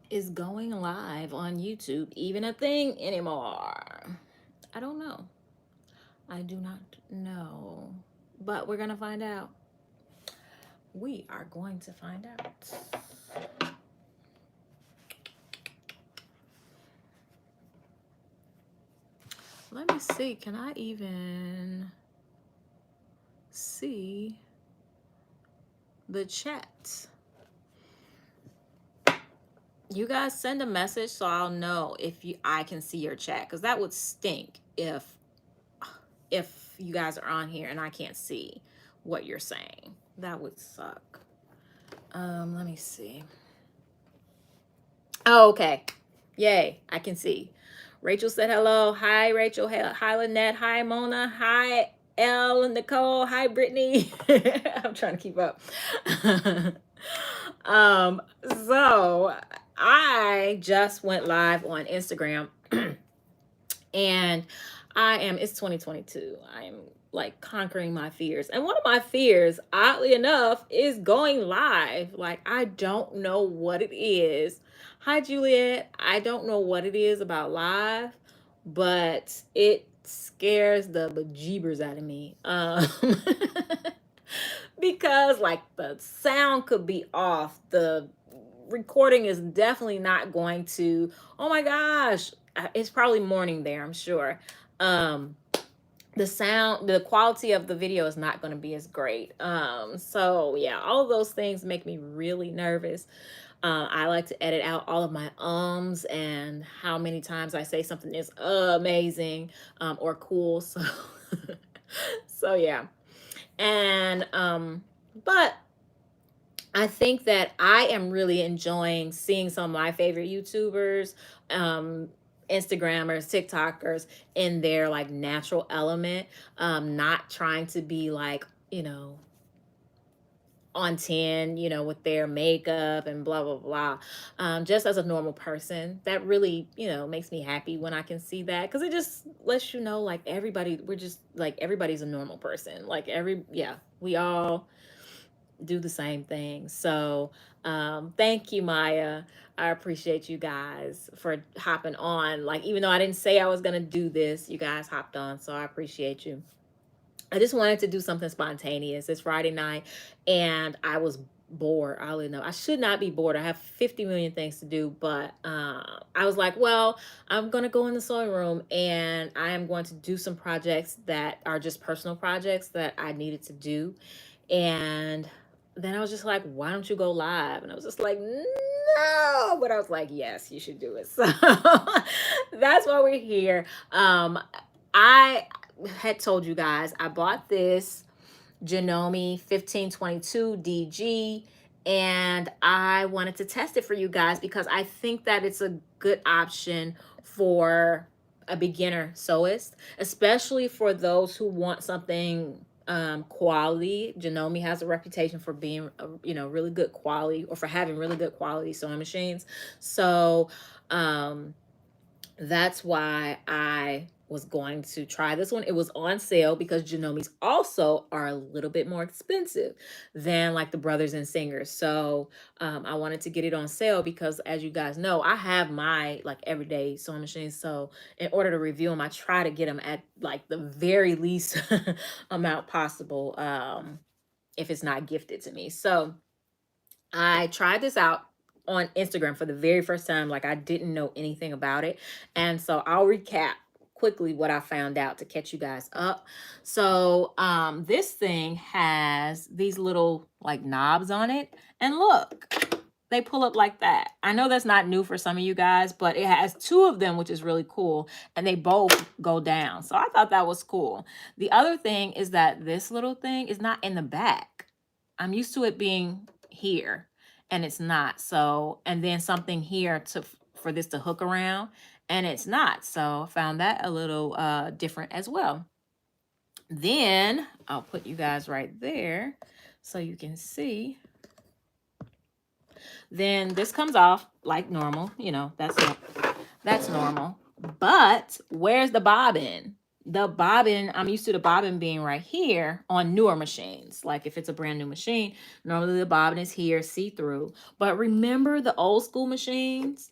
Is going live on YouTube even a thing anymore? I don't know. I do not know. But we're going to find out. We are going to find out. Let me see. Can I even see the chat? You guys send a message so I'll know if I can see your chat, because that would stink if you guys are on here and I can't see what you're saying. That would suck. Let me see. Oh, okay. Yay, I can see. Rachel said hello. Hi, Rachel. Hi, Lynette. Hi, Mona. Hi, Elle, Nicole. Hi, Brittany. I'm trying to keep up. um, so I just went live on Instagram and it's 2022. I am like conquering my fears. And one of my fears, oddly enough, is going live. Like, I don't know what it is. Hi, Juliet. I don't know what it is about live, but it scares the bejeebers out of me. Because like the sound could be off. The recording is definitely not going to, oh my gosh, it's probably morning there, I'm sure. The sound, the quality of the video is not going to be as great. So yeah, all of those things make me really nervous. I like to edit out all of my ums and how many times I say something is amazing or cool. So so yeah. And but I think that I am really enjoying seeing some of my favorite YouTubers, um, Instagrammers, TikTokers in their like natural element, not trying to be like, on 10, with their makeup and blah, blah, blah. Just as a normal person, that really, makes me happy when I can see that, because it just lets you know, like, we're just like, everybody's a normal person. Like, we all do the same thing. So thank you, Maya. I appreciate you guys for hopping on. Like, even though I didn't say I was gonna do this, you guys hopped on, so I appreciate you. I just wanted to do something spontaneous. It's Friday night and I was bored. I don't know. I should not be bored. I have 50 million things to do, but I was like, well, I'm going to go in the sewing room and I am going to do some projects that are just personal projects that I needed to do. And then I was just like, why don't you go live? And I was just like, no. But I was like, yes, you should do it. So that's why we're here. I had told you guys I bought this Janome 1522 DG, and I wanted to test it for you guys because I think that it's a good option for a beginner sewist, especially for those who want something quality. Janome has a reputation for being really good quality, or for having really good quality sewing machines. So that's why I was going to try this one. It was on sale because Janomes also are a little bit more expensive than like the Brothers and Singers. So I wanted to get it on sale because, as you guys know, I have my like everyday sewing machines. So in order to review them, I try to get them at like the very least amount possible, if it's not gifted to me. So I tried this out on Instagram for the very first time. Like, I didn't know anything about it. And so I'll recap quickly what I found out to catch you guys up. So this thing has these little like knobs on it. And look, they pull up like that. I know that's not new for some of you guys, but it has two of them, which is really cool. And they both go down. So I thought that was cool. The other thing is that this little thing is not in the back. I'm used to it being here, and it's not. So, and then something here for this to hook around, and it's not. So I found that a little different as well. Then I'll put you guys right there so you can see. Then this comes off like normal. That's normal. But where's the bobbin? the bobbin, I'm used to the bobbin being right here on newer machines. Like if it's a brand new machine, normally the bobbin is here, see-through. But remember the old school machines?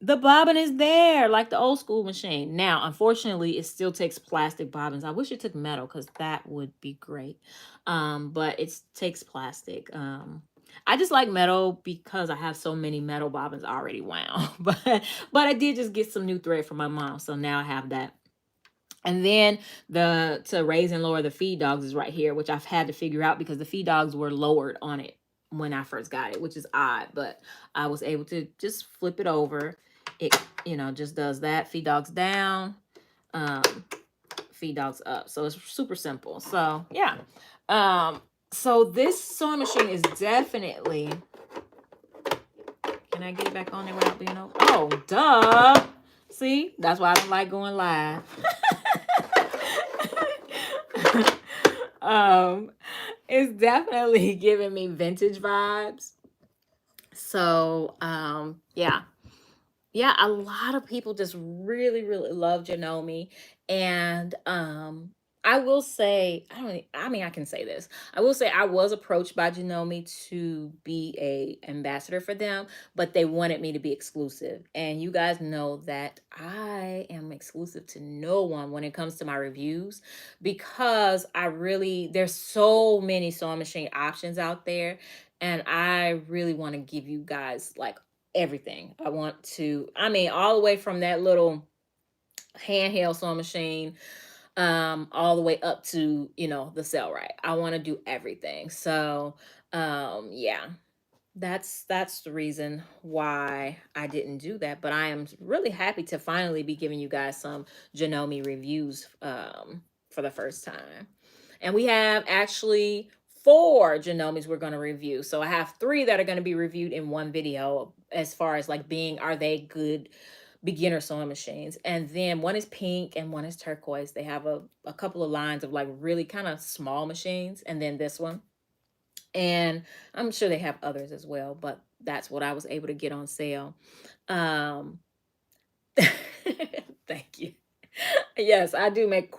The bobbin is there, like the old school machine. Now, unfortunately, it still takes plastic bobbins. I wish it took metal because that would be great. But it takes plastic. I just like metal because I have so many metal bobbins already wound. But I did just get some new thread from my mom, so now I have that. And then the to raise and lower the feed dogs is right here, which I've had to figure out because the feed dogs were lowered on it when I first got it, which is odd, but I was able to just flip it over. It, just does that. Feed dogs down, um, feed dogs up. So it's super simple. So yeah. So this sewing machine is definitely, can I get it back on there without being over? Oh, duh. See, that's why I don't like going live. It's definitely giving me vintage vibes. So yeah, a lot of people just really, really love Janome. And I will say, I mean, I can say this. I will say I was approached by Janome to be a ambassador for them, but they wanted me to be exclusive. And you guys know that I am exclusive to no one when it comes to my reviews, because there's so many sewing machine options out there. And I really want to give you guys like everything. I mean, all the way from that little handheld sewing machine, all the way up to, the Cellrite. I want to do everything. So, yeah, that's the reason why I didn't do that. But I am really happy to finally be giving you guys some Janome reviews, for the first time. And we have actually 4 Janomes we're going to review. So I have 3 that are going to be reviewed in one video, as far as like are they good beginner sewing machines. And then one is pink and one is turquoise. They have a couple of lines of like really kind of small machines, and then this one. And I'm sure they have others as well, but that's what I was able to get on sale. Um, thank you. Yes, I do make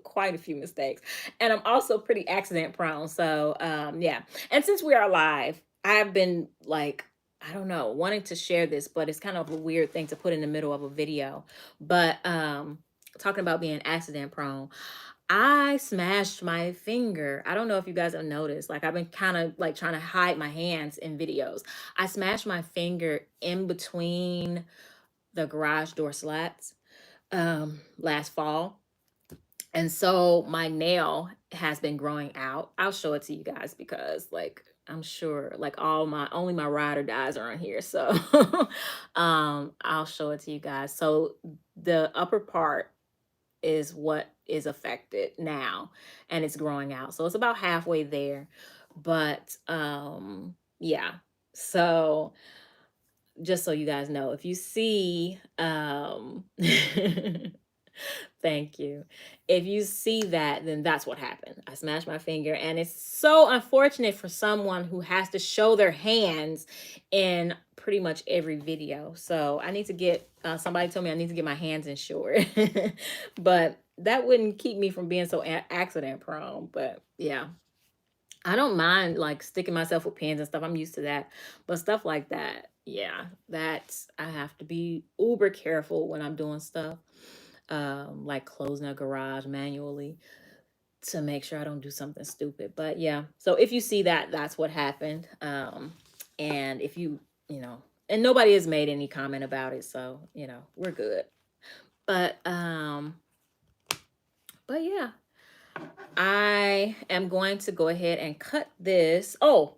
quite a few mistakes, and I'm also pretty accident prone. So, yeah. And since we are live, I've been like, I don't know, wanting to share this, but it's kind of a weird thing to put in the middle of a video. But talking about being accident prone, I smashed my finger. I don't know if you guys have noticed. Like, I've been kind of like trying to hide my hands in videos. I smashed my finger in between the garage door slats last fall. And so my nail has been growing out. I'll show it to you guys because like I'm sure like only my ride or dies are on here. So I'll show it to you guys. So the upper part is what is affected now, and it's growing out. So it's about halfway there. But yeah. So just so you guys know, if you see thank you. If you see that, then that's what happened. I smashed my finger, and it's so unfortunate for someone who has to show their hands in pretty much every video. So I need to get, somebody told me I need to get my hands insured, but that wouldn't keep me from being so accident prone. But yeah, I don't mind like sticking myself with pins and stuff. I'm used to that. But stuff like that, yeah, I have to be uber careful when I'm doing stuff, like closing a garage manually, to make sure I don't do something stupid. But yeah, so if you see that, that's what happened. And if and nobody has made any comment about it, so we're good. But yeah, I am going to go ahead and cut this. Oh,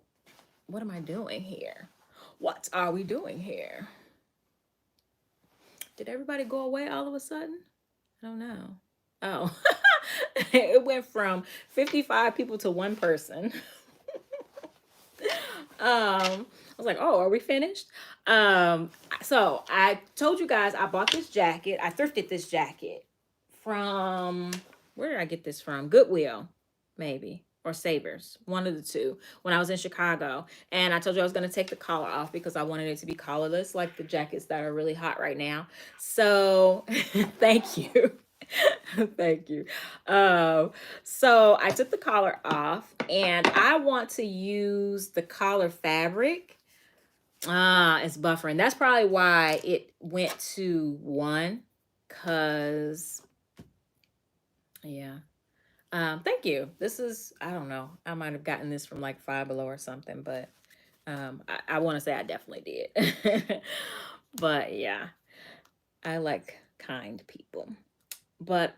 what am I doing here? What are we doing here? Did everybody go away all of a sudden? I don't know. Oh, it went from 55 people to 1 person. I was like, oh, are we finished? So I told you guys I bought this jacket. I thrifted this jacket from, where did I get this from? Goodwill, maybe, or Savers, one of the two, when I was in Chicago. And I told you I was going to take the collar off because I wanted it to be collarless, like the jackets that are really hot right now. So thank you. Thank you. So I took the collar off and I want to use the collar fabric. Ah, it's buffering. That's probably why it went to one. Cause yeah. Thank you. This is, I don't know. I might have gotten this from like Five Below or something, but I want to say I definitely did. But yeah, I like kind people. But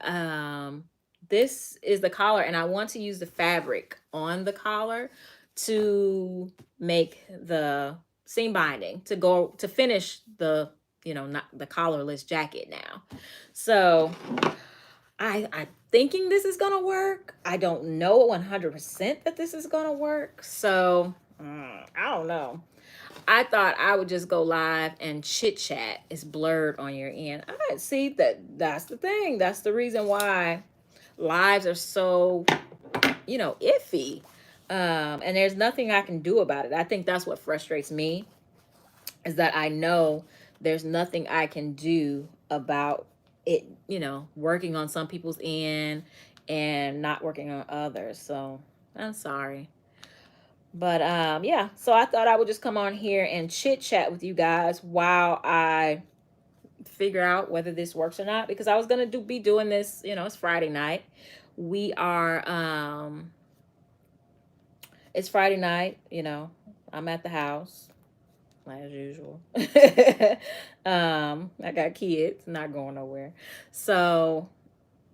this is the collar and I want to use the fabric on the collar to make the seam binding to go to finish the, not the collarless jacket now. So I thinking this is gonna work. I don't know 100% that this is gonna work. So I don't know. I thought I would just go live and chit chat. It's blurred on your end. I see that. That's the thing. That's the reason why lives are so, iffy. And there's nothing I can do about it. I think that's what frustrates me is that I know there's nothing I can do about it, working on some people's end and not working on others. So I'm sorry. But yeah, so I thought I would just come on here and chit chat with you guys while I figure out whether this works or not, because I was gonna be doing this, it's Friday night. We are it's Friday night, I'm at the house as usual. I got kids, not going nowhere. So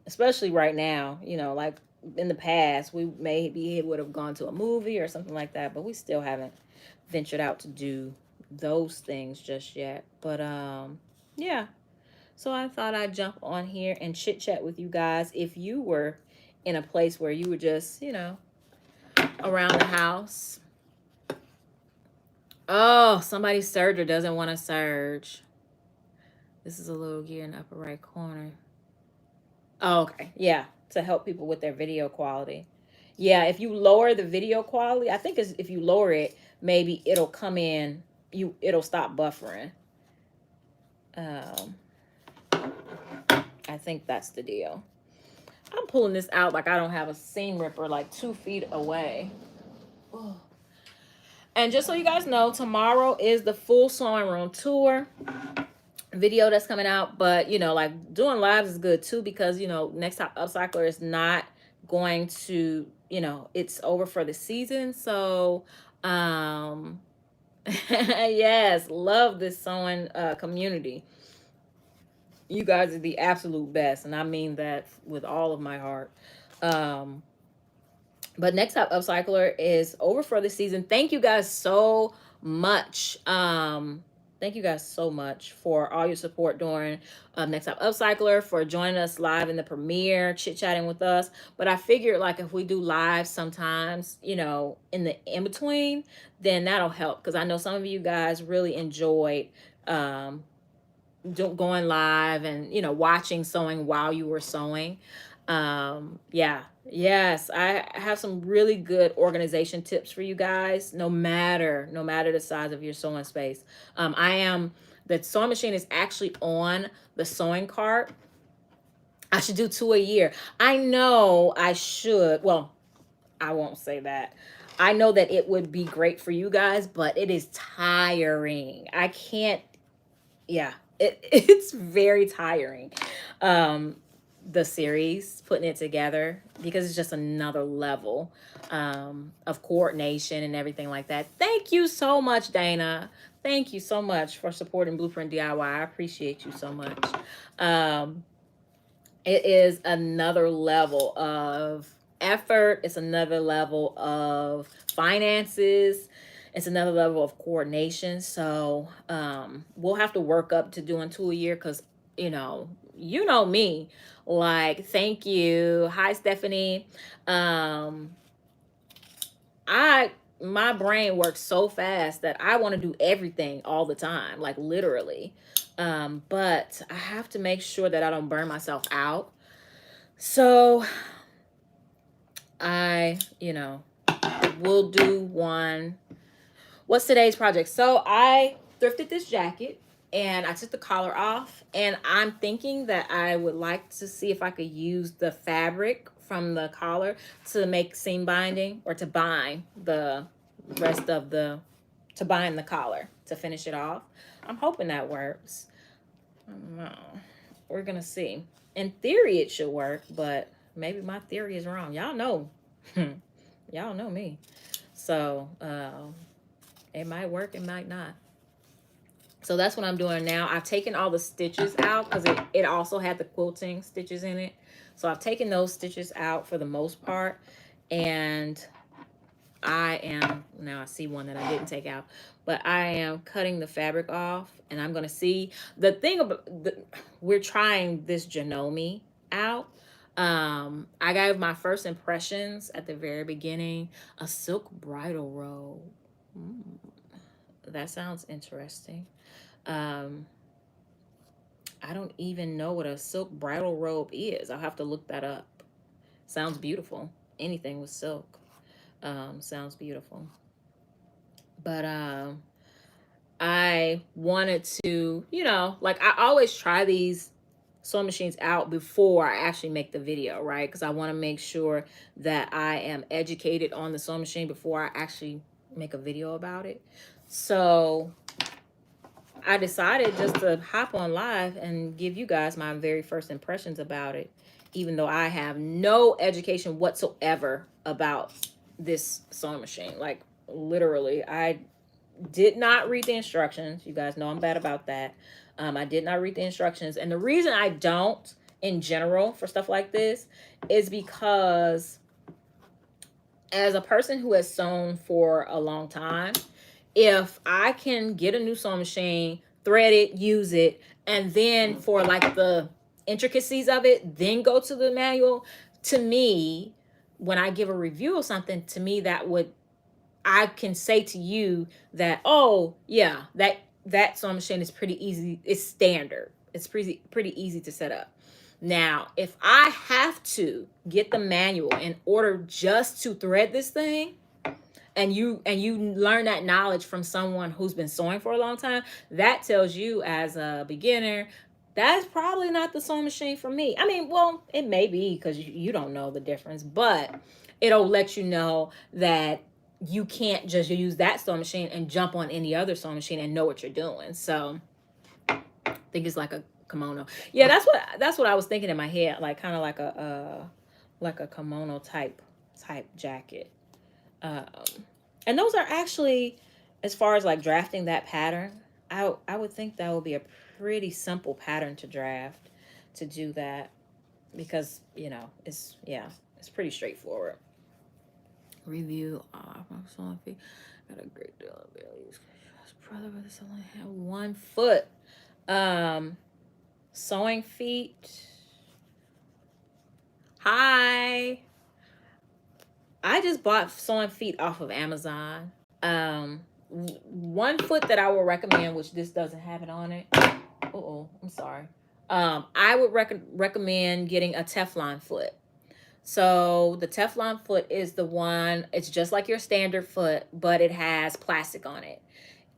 especially right now, like in the past, we maybe would have gone to a movie or something like that, but we still haven't ventured out to do those things just yet. But yeah. So I thought I'd jump on here and chit chat with you guys if you were in a place where you were just, around the house. Oh, somebody's serger doesn't want to surge. This is a little gear in the upper right corner. Oh, okay. Yeah. To help people with their video quality. Yeah. If you lower the video quality, I think if you lower it, maybe it'll come in, it'll stop buffering. Um, I think that's the deal. I'm pulling this out like I don't have a seam ripper like 2 feet away. Oh. And just so you guys know, tomorrow is the full sewing room tour video that's coming out. But, like doing lives is good too because, Next Top Upcycler is not going to, it's over for the season. So, yes, love this sewing community. You guys are the absolute best. And I mean that with all of my heart. But Next Top Upcycler is over for the season. Thank you guys so much. Thank you guys so much for all your support during Next Top Upcycler, for joining us live in the premiere, chit-chatting with us. But I figured like if we do live sometimes, in the in-between, then that'll help. Because I know some of you guys really enjoyed going live and watching sewing while you were sewing. Yeah, yes, I have some really good organization tips for you guys, no matter the size of your sewing space. The sewing machine is actually on the sewing cart. I should do 2 a year. I know I should. Well, I won't say that. I know that it would be great for you guys, but it is tiring. I can't, yeah, it's very tiring. The series, putting it together, because it's just another level of coordination and everything like that. Thank you so much, Dana. Thank you so much for supporting Blueprint DIY. I appreciate you so much. It is another level of effort. It's another level of finances. It's another level of coordination. So we'll have to work up to doing 2 a year because, you know me. Like, thank you. Hi, Stephanie. My brain works so fast that I want to do everything all the time, like literally. But I have to make sure that I don't burn myself out. So I, will do one. What's today's project? So I thrifted this jacket. and I took the collar off, and I'm thinking that I would like to see if I could use the fabric from the collar to make seam binding, or to bind the rest of the, to bind the collar to finish it off. I'm hoping that works. I don't know. We're gonna see. In theory it should work, but maybe my theory is wrong. Y'all know. Y'all know me. So it might work, it might not. So that's what I'm doing now. I've taken all the stitches out because it also had the quilting stitches in it. So I've taken those stitches out for the most part. And I am, now I see one that I didn't take out, but I am cutting the fabric off, and I'm going to see the thing about we're trying this Janome out. I gave my first impressions at the very beginning, a silk bridal robe. That sounds interesting. Um, I don't even know what a silk bridal robe is. I'll have to look that up. Sounds beautiful. Anything with silk sounds beautiful. But I wanted to, you know, like I always try these sewing machines out before I actually make the video, right? Because I want to make sure that I am educated on the sewing machine before I actually make a video about it. So I decided just to hop on live and give you guys my very first impressions about it, even though I have no education whatsoever about this sewing machine. Like literally, I did not read the instructions. You guys know I'm bad about that. I did not read the instructions. And the reason I don't in general for stuff like this is because as a person who has sewn for a long time, if I can get a new sewing machine, thread it, use it, and then for like the intricacies of it, then go to the manual, to me, when I give a review of something, to me that would, I can say to you that, oh yeah, that sewing machine is pretty easy. It's standard. It's pretty easy to set up. Now, if I have to get the manual in order just to thread this thing, and you learn that knowledge from someone who's been sewing for a long time, that tells you as a beginner, that's probably not the sewing machine for me. I mean, well, it may be because you don't know the difference, but it'll let you know that you can't just use that sewing machine and jump on any other sewing machine and know what you're doing. So I think it's like a kimono. Yeah, that's what I was thinking in my head, like kind of like a kimono type jacket. Um, and those are actually, as far as like drafting that pattern, I would think that would be a pretty simple pattern to draft, to do that, because you know it's, yeah, it's pretty straightforward. Review sewing feet. Got a great deal of abilities. Brother, but this only have 1 foot. Sewing feet. Hi. I just bought sewing feet off of Amazon. 1 foot that I would recommend, which this doesn't have it on it. Oh, I'm sorry. I would recommend getting a Teflon foot. So the Teflon foot is the one, it's just like your standard foot, but it has plastic on it.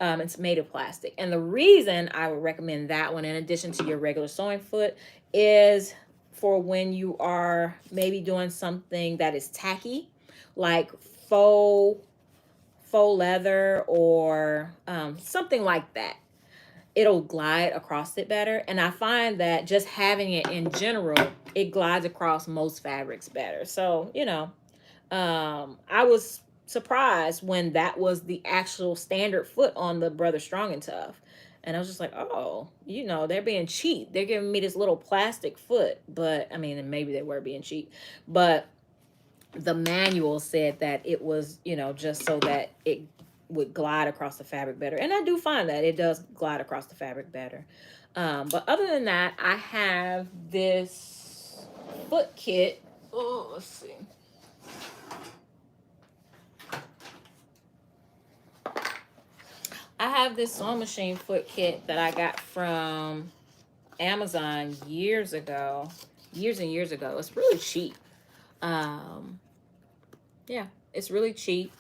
It's made of plastic. And the reason I would recommend that one, in addition to your regular sewing foot, is for when you are maybe doing something that is tacky, like faux leather or something like that. It'll glide across it better. And I find that just having it in general, it glides across most fabrics better. So, you know, I was surprised when that was the actual standard foot on the Brother Strong and Tough. And I was just like, oh, you know, they're being cheap. They're giving me this little plastic foot. But, I mean, maybe they were being cheap. But the manual said that it was, you know, just so that it would glide across the fabric better. And I do find that it does glide across the fabric better. But other than that, I have this foot kit. Oh, let's see. I have this sewing machine foot kit that I got from Amazon years ago. Years and years ago. It's really cheap. Yeah, it's really cheap.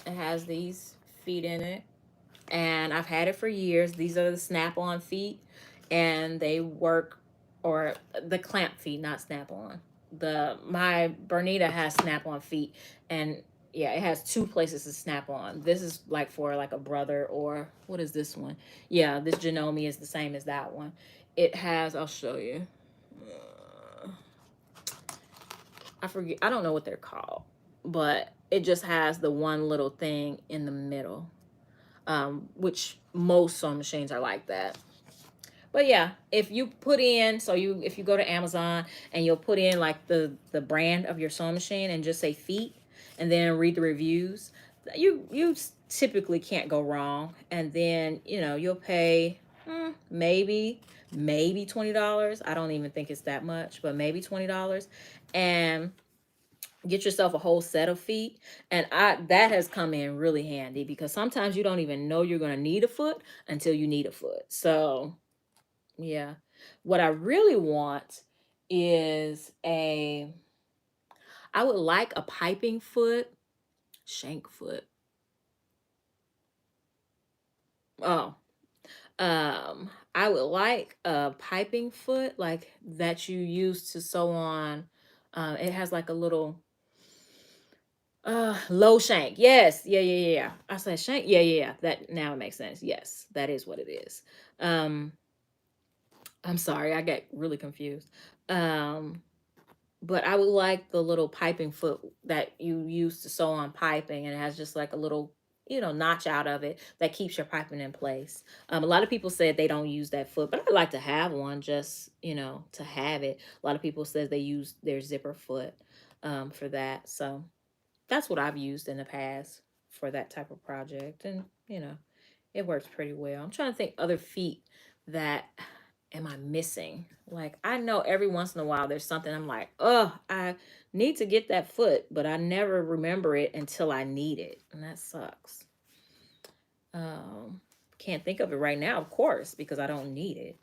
It has these feet in it. and I've had it for years. These are the snap-on feet, and they work, or the clamp feet, not snap-on. My Bernita has snap-on feet, and yeah, it has two places to snap on. This is like for like a brother, or what is this one? Yeah, this Janome is the same as that one. It has, I'll show you. I forget, I don't know what they're called, but it just has the one little thing in the middle, which most sewing machines are like that. But yeah, if you put in, if you go to Amazon and you'll put in like the brand of your sewing machine and just say feet, and then read the reviews, you typically can't go wrong. And then you'll pay maybe $20. I don't even think it's that much, but maybe $20, and get yourself a whole set of feet. And that has come in really handy, because sometimes you don't even know you're going to need a foot until you need a foot. So yeah, what I really want is I would like a piping foot, shank foot. Oh, I would like a piping foot, like that you use to sew on. It has like a little low shank. Yes, yeah. I said shank. Yeah. That now it makes sense. Yes, that is what it is. I'm sorry, I get really confused. But I would like the little piping foot that you use to sew on piping, and it has just like a little, notch out of it that keeps your piping in place. A lot of people said they don't use that foot, but I'd like to have one, just, to have it. A lot of people says they use their zipper foot for that. So that's what I've used in the past for that type of project. And, it works pretty well. I'm trying to think other feet that am I missing? Like, I know every once in a while there's something I'm like, oh, I need to get that foot, but I never remember it until I need it. And that sucks. Um, can't think of it right now, of course, because I don't need it.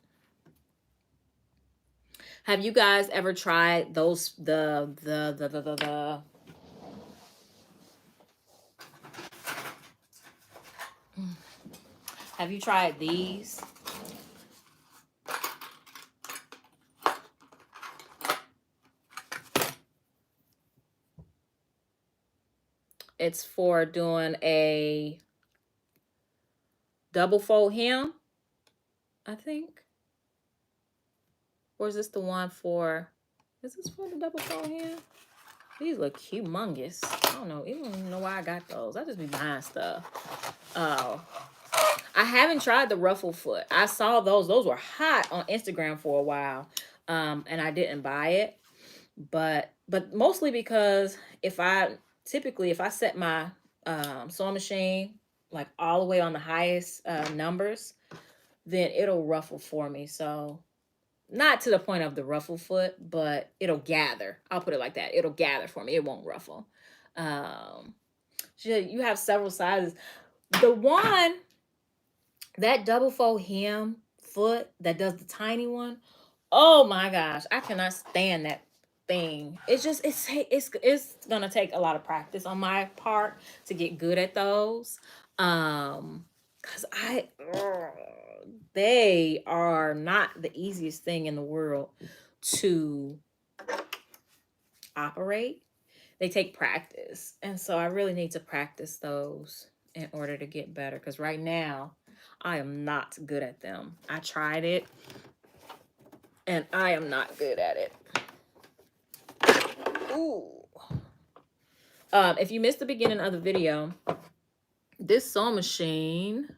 Have you guys ever tried those the have you tried these? It's for doing a double fold hem, I think. Or is this the one for, is this for the double fold hem? These look humongous. I don't know. Even know why I got those. I just be buying stuff. Oh. I haven't tried the Ruffle Foot. I saw those. Those were hot on Instagram for a while. And I didn't buy it. But mostly because if I set my sewing machine like all the way on the highest numbers, then it'll ruffle for me. So not to the point of the ruffle foot, but it'll gather. I'll put it like that. It'll gather for me. It won't ruffle. Um, you have several sizes. The one, that double fold hem foot that does the tiny one, oh my gosh, I cannot stand that thing. It's just it's gonna take a lot of practice on my part to get good at those. Cause they are not the easiest thing in the world to operate. They take practice, and so I really need to practice those in order to get better, because right now I am not good at them. I tried it and I am not good at it. Ooh. If you missed the beginning of the video, this sewing machine,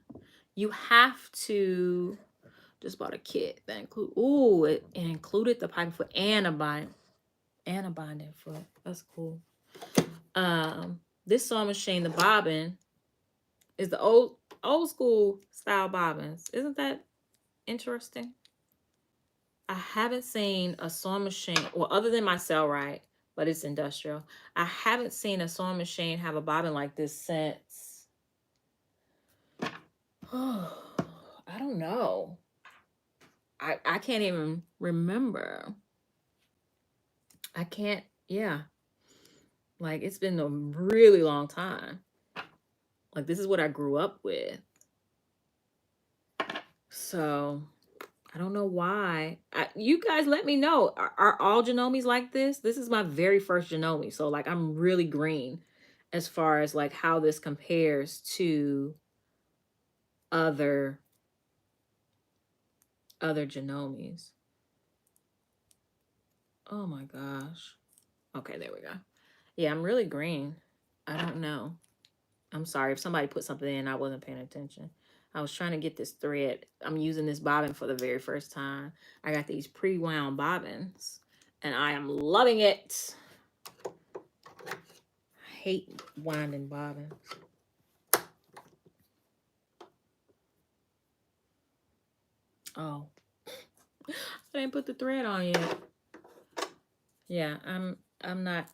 you have to, just bought a kit that it included the piping foot and a binding foot. That's cool. This sewing machine, the bobbin, is the old school style bobbins. Isn't that interesting? I haven't seen a sewing machine, well, other than my Cellrite, but it's industrial. I haven't seen a sewing machine have a bobbin like this since, oh, I don't know. I can't even remember. I can't, yeah. Like, it's been a really long time. Like, this is what I grew up with. So I don't know why. You guys let me know. Are all Janomes like this? This is my very first Janome. So like I'm really green as far as like how this compares to other Janomes. Oh my gosh. Okay, there we go. Yeah, I'm really green. I don't know. I'm sorry if somebody put something in, I wasn't paying attention. I was trying to get this thread. I'm using this bobbin for the very first time. I got these pre-wound bobbins and I am loving it. I hate winding bobbins. Oh, I didn't put the thread on yet. Yeah, I'm not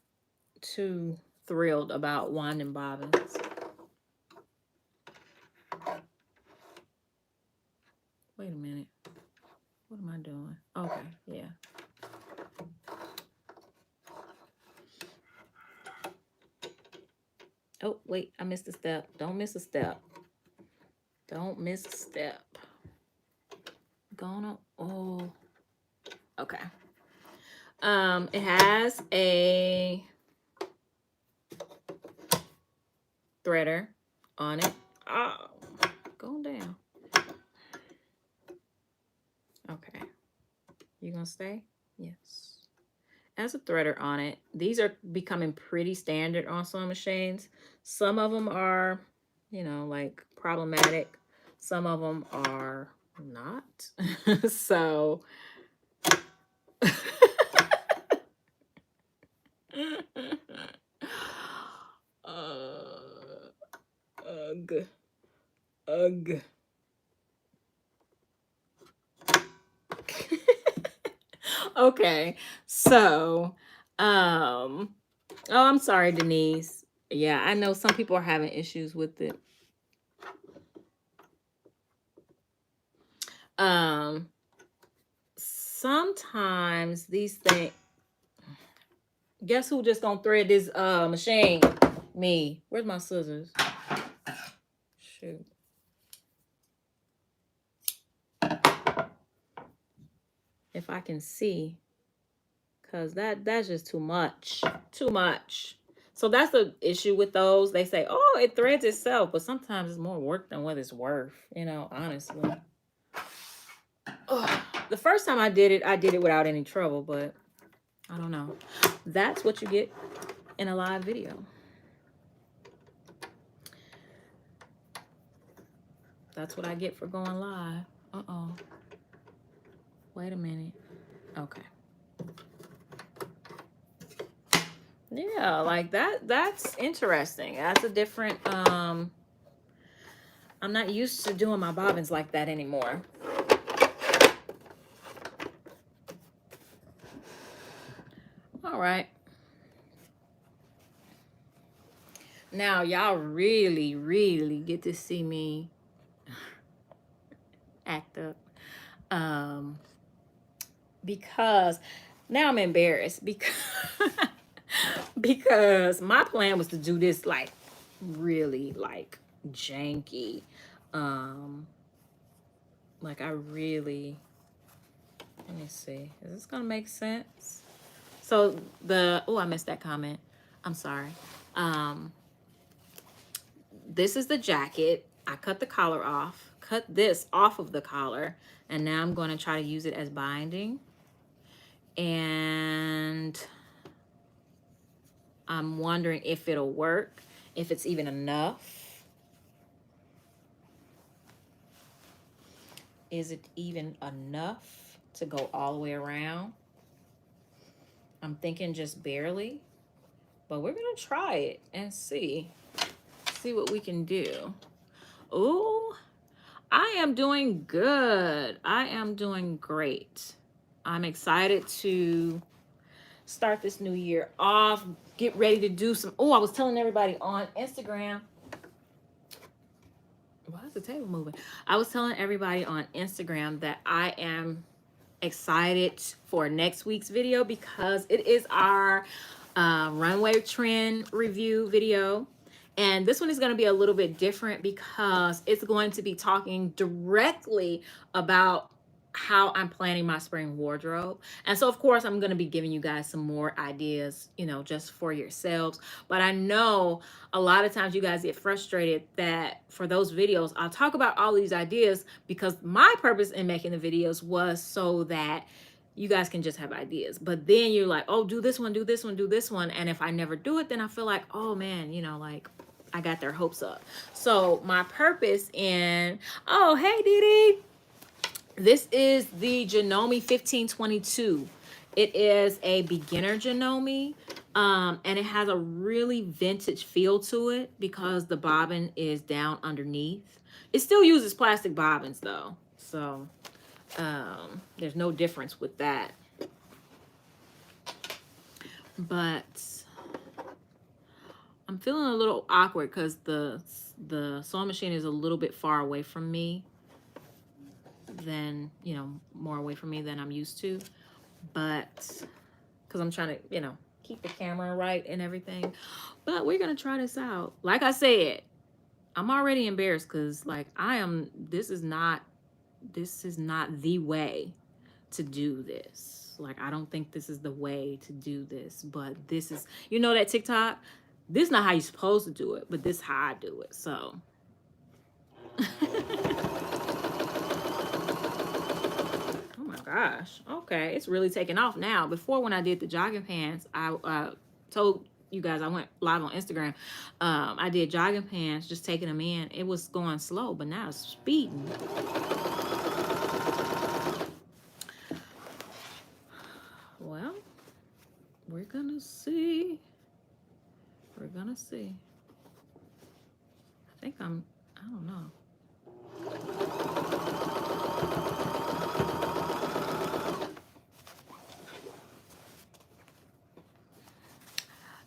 too thrilled about winding bobbins. Wait a minute. What am I doing? Okay, yeah. Oh, wait, I missed a step. Don't miss a step. Don't miss a step. Gonna, oh, okay. It has a threader on it. Oh, going down. Okay. You gonna stay? Yes. Has a threader on it. These are becoming pretty standard on sewing machines. Some of them are, you know, like problematic. Some of them are not. So ugh. Ugh. Okay. So, oh, I'm sorry, Denise. Yeah, I know some people are having issues with it. Sometimes these things, guess who just gonna thread this machine? Me. Where's my scissors? Shoot. If I can see, because that's just too much. Too much. So that's the issue with those. They say, oh, it threads itself, but sometimes it's more work than what it's worth, you know, honestly. Ugh. The first time I did it without any trouble, but I don't know. That's what you get in a live video. That's what I get for going live. Uh-oh. Wait a minute. Okay. Yeah, like that's interesting. That's a different I'm not used to doing my bobbins like that anymore. All right. Now y'all really, really get to see me act up. Because now I'm embarrassed because my plan was to do this like really like janky. Like I really, let me see. Is this gonna make sense? So I missed that comment. I'm sorry. This is the jacket. I cut the collar off, cut this off of the collar, and now I'm going to try to use it as binding. And I'm wondering if it'll work, if it's even enough. Is it even enough to go all the way around? I'm thinking just barely, but we're gonna try it and see what we can do. Oh, I am doing good. I am doing great. I'm excited to start this new year off, get ready to do some, I was telling everybody on Instagram. Why is the table moving? I was telling everybody on Instagram that I am excited for next week's video because it is our runway trend review video. And this one is going to be a little bit different because it's going to be talking directly about how I'm planning my spring wardrobe. And so, of course, I'm going to be giving you guys some more ideas, you know, just for yourselves. But I know a lot of times you guys get frustrated that for those videos, I'll talk about all these ideas because my purpose in making the videos was so that you guys can just have ideas. But then you're like, oh, do this one, do this one, do this one. And if I never do it, then I feel like, oh man, you know, like I got their hopes up. So my purpose in, oh, hey, Dee. This is the Janome 1522. It is a beginner Janome, and it has a really vintage feel to it because the bobbin is down underneath. It still uses plastic bobbins though, so there's no difference with that. But I'm feeling a little awkward because the sewing machine is a little bit far away from me than, you know, more away from me than I'm used to. But because I'm trying to, you know, keep the camera right and everything. But we're going to try this out. Like I said, I'm already embarrassed because like this is not the way to do this. Like, I don't think this is the way to do this, but this is, you know, that TikTok, this is not how you're supposed to do it, but this is how I do it. So oh my gosh, okay, it's really taking off now. Before, when I did the jogging pants, I told you guys I went live on Instagram. I did jogging pants, just taking them in. It was going slow, but now it's speeding. Well, we're gonna see. We're gonna see. I don't know.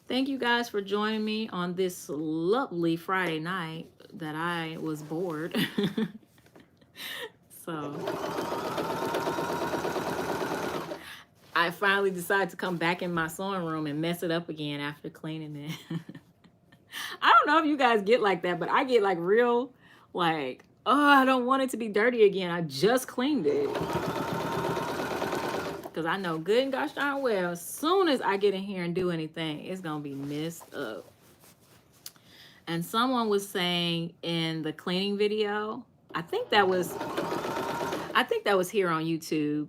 Thank you guys for joining me on this lovely Friday night that I was bored. So I finally decided to come back in my sewing room and mess it up again after cleaning it. I don't know if you guys get like that, but I get like real, like, oh, I don't want it to be dirty again. I just cleaned it. Because I know good and gosh darn well, as soon as I get in here and do anything, it's going to be messed up. And someone was saying in the cleaning video, I think that was here on YouTube.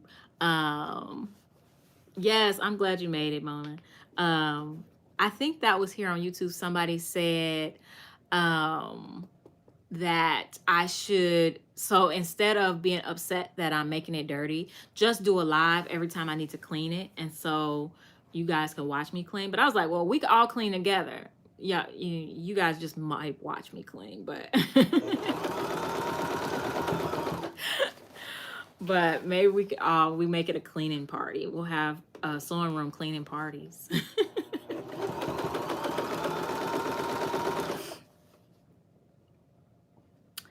Yes, I'm glad you made it, Mona. I think that was here on YouTube. Somebody said that I should, so instead of being upset that I'm making it dirty, just do a live every time I need to clean it. And so you guys can watch me clean. But I was like, well, we could all clean together. Yeah, you guys just might watch me clean, but but maybe we could we make it a cleaning party. We'll have sewing room cleaning parties.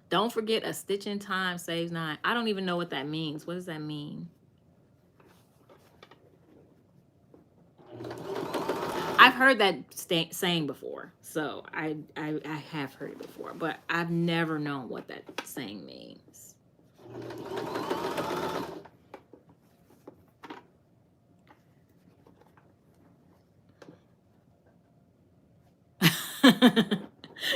Don't forget, a stitch in time saves 9. I don't even know what that means. What does that mean? I've heard that saying before, so I have heard it before, but I've never known what that saying means.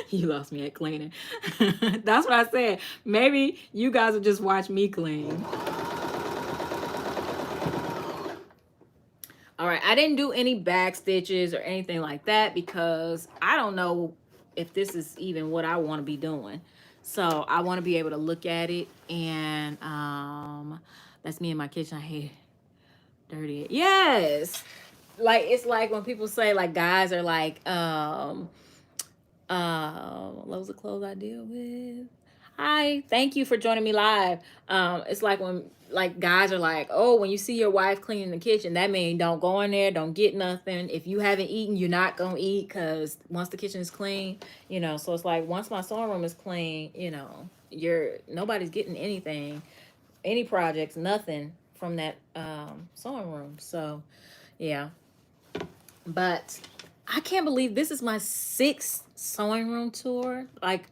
You lost me at cleaning. That's what I said. Maybe you guys will just watch me clean. All right, I didn't do any back stitches or anything like that because I don't know if this is even what I want to be doing. So I want to be able to look at it, and that's me in my kitchen. I hate dirty. Yes. Like, it's like when people say like guys are like loads of clothes I deal with. Hi, thank you for joining me live. It's like when like guys are like, oh, when you see your wife cleaning the kitchen, that means don't go in there, don't get nothing. If you haven't eaten, you're not gonna eat, because once the kitchen is clean, you know. So it's like, once my sewing room is clean, you know, nobody's getting anything, any projects, nothing from that sewing room. So yeah, but I can't believe this is my 6th sewing room tour. Like,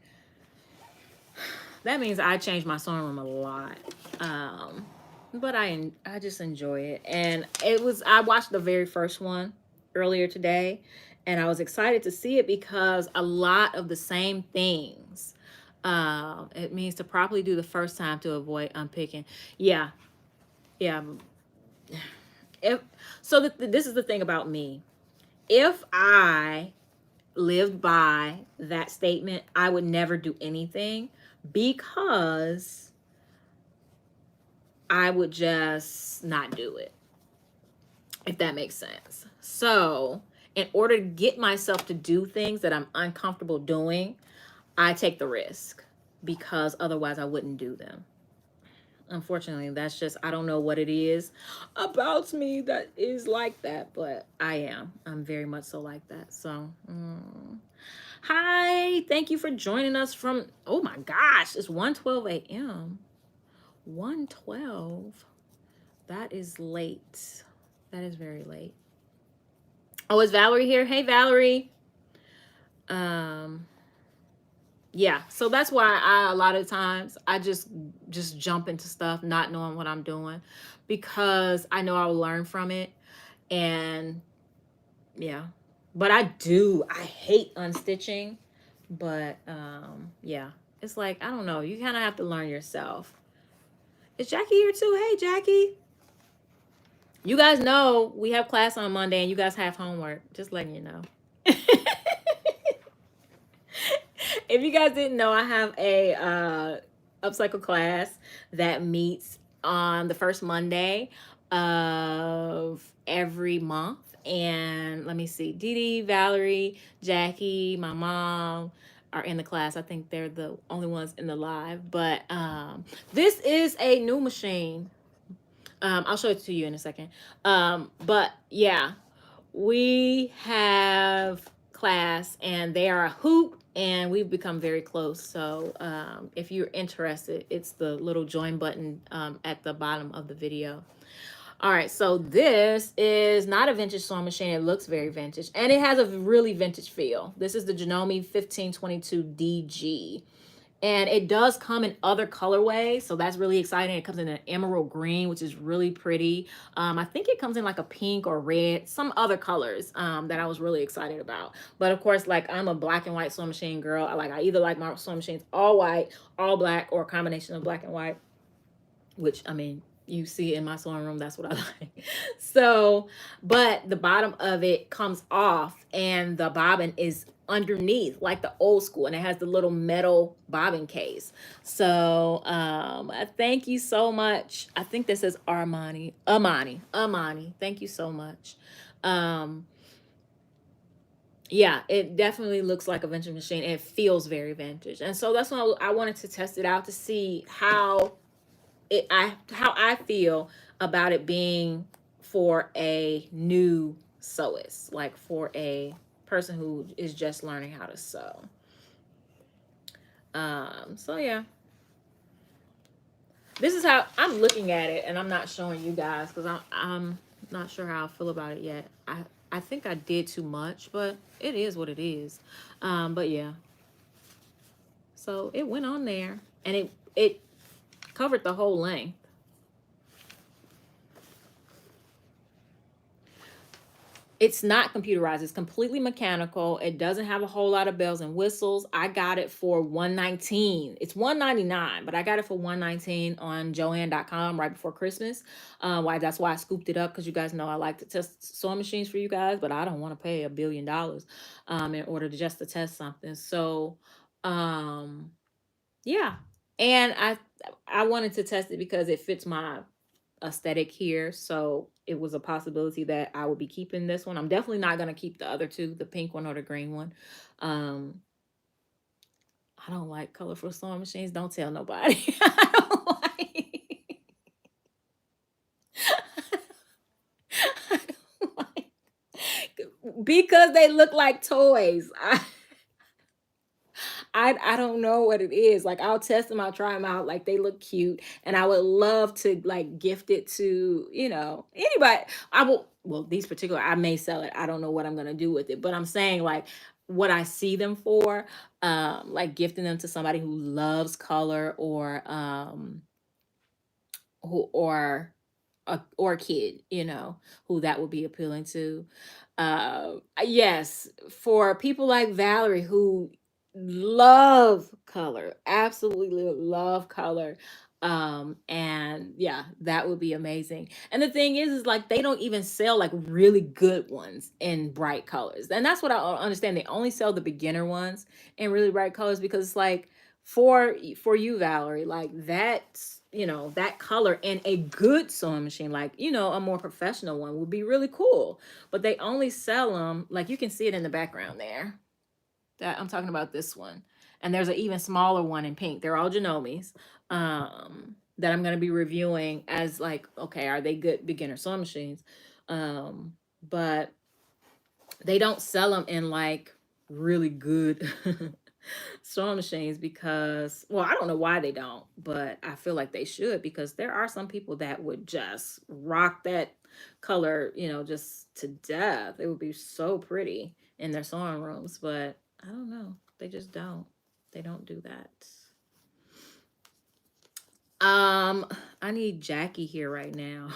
that means I changed my sewing room a lot. Um, but I just enjoy it. And I watched the very first one earlier today, and I was excited to see it because a lot of the same things. It means to properly do the first time to avoid unpicking. Yeah, yeah. If so, this is the thing about me. If I lived by that statement, I would never do anything because I would just not do it, if that makes sense. So, in order to get myself to do things that I'm uncomfortable doing, I take the risk because otherwise I wouldn't do them. Unfortunately, that's just, I don't know what it is about me that is like that, but I'm very much so like that. So, hi, thank you for joining us from, oh my gosh, it's 1:12 a.m. 1:12. That is late. That is very late. Oh, is Valerie here? Hey, Valerie. Um, yeah, so that's why a lot of times I just jump into stuff not knowing what I'm doing because I know I'll learn from it. And yeah, but I hate unstitching, but yeah, it's like, I don't know, you kind of have to learn yourself. Is Jackie here too? Hey, Jackie. You guys know we have class on Monday and you guys have homework. Just letting you know. If you guys didn't know, I have a upcycle class that meets on the first Monday of every month. And let me see, Dee Dee, Valerie, Jackie, my mom are in the class. I think they're the only ones in the live. But this is a new machine. I'll show it to you in a second. But yeah, we have class and they are a hoop and we've become very close. So if you're interested, it's the little join button at the bottom of the video. All right, so this is not a vintage sewing machine. It looks very vintage and it has a really vintage feel. This is the Janome 1522 DG. And it does come in other colorways, so that's really exciting. It comes in an emerald green, which is really pretty. I think it comes in like a pink or red, some other colors that I was really excited about. But of course, like, I'm a black and white sewing machine girl. I either like my sewing machines all white, all black, or a combination of black and white, which, I mean, you see in my sewing room, that's what I like. So, but the bottom of it comes off and the bobbin is underneath like the old school, and it has the little metal bobbin case. So thank you so much. I think this is Amani, thank you so much. um yeah, it definitely looks like a vintage machine and it feels very vintage, and so that's why I wanted to test it out to see how I feel about it being for a new sewist, like for a person who is just learning how to sew. So yeah, this is how I'm looking at it, and I'm not showing you guys because I'm not sure how I feel about it yet. I think I did too much, but it is what it is. But yeah, so it went on there, and it covered the whole length. It's not computerized. It's completely mechanical. It doesn't have a whole lot of bells and whistles. I got it for $119. It's $199, but I got it for $119 on Joann.com right before Christmas. Why? That's why I scooped it up, because you guys know I like to test sewing machines for you guys, but I don't want to pay $1 billion in order to just to test something. So, yeah, and I wanted to test it because it fits my aesthetic here. So it was a possibility that I would be keeping this one. I'm definitely not going to keep the other two, the pink one or the green one. Um, I don't like colorful sewing machines. Don't tell nobody. I don't like, I don't like, because they look like toys. I don't know what it is. Like, I'll test them, I'll try them out. Like, they look cute, and I would love to like gift it to, anybody. I will. well, these particular, I may sell it. I don't know what I'm gonna do with it, but I'm saying like what I see them for, like gifting them to somebody who loves color, or or a kid, who that would be appealing to. Yes, for people like Valerie who love color, absolutely love color. And yeah, that would be amazing. And the thing is like they don't even sell like really good ones in bright colors. And that's what I understand. They only sell the beginner ones in really bright colors because it's like for you, Valerie, like that's that color in a good sewing machine, like a more professional one would be really cool. But they only sell them, like you can see it in the background there, that I'm talking about this one. And there's an even smaller one in pink. They're all Janomes, that I'm going to be reviewing as like, okay, are they good beginner sewing machines? But they don't sell them in like really good sewing machines because, well, I don't know why they don't, but I feel like they should, because there are some people that would just rock that color, just to death. It would be so pretty in their sewing rooms, but I don't know. They just don't. They don't do that. I need Jackie here right now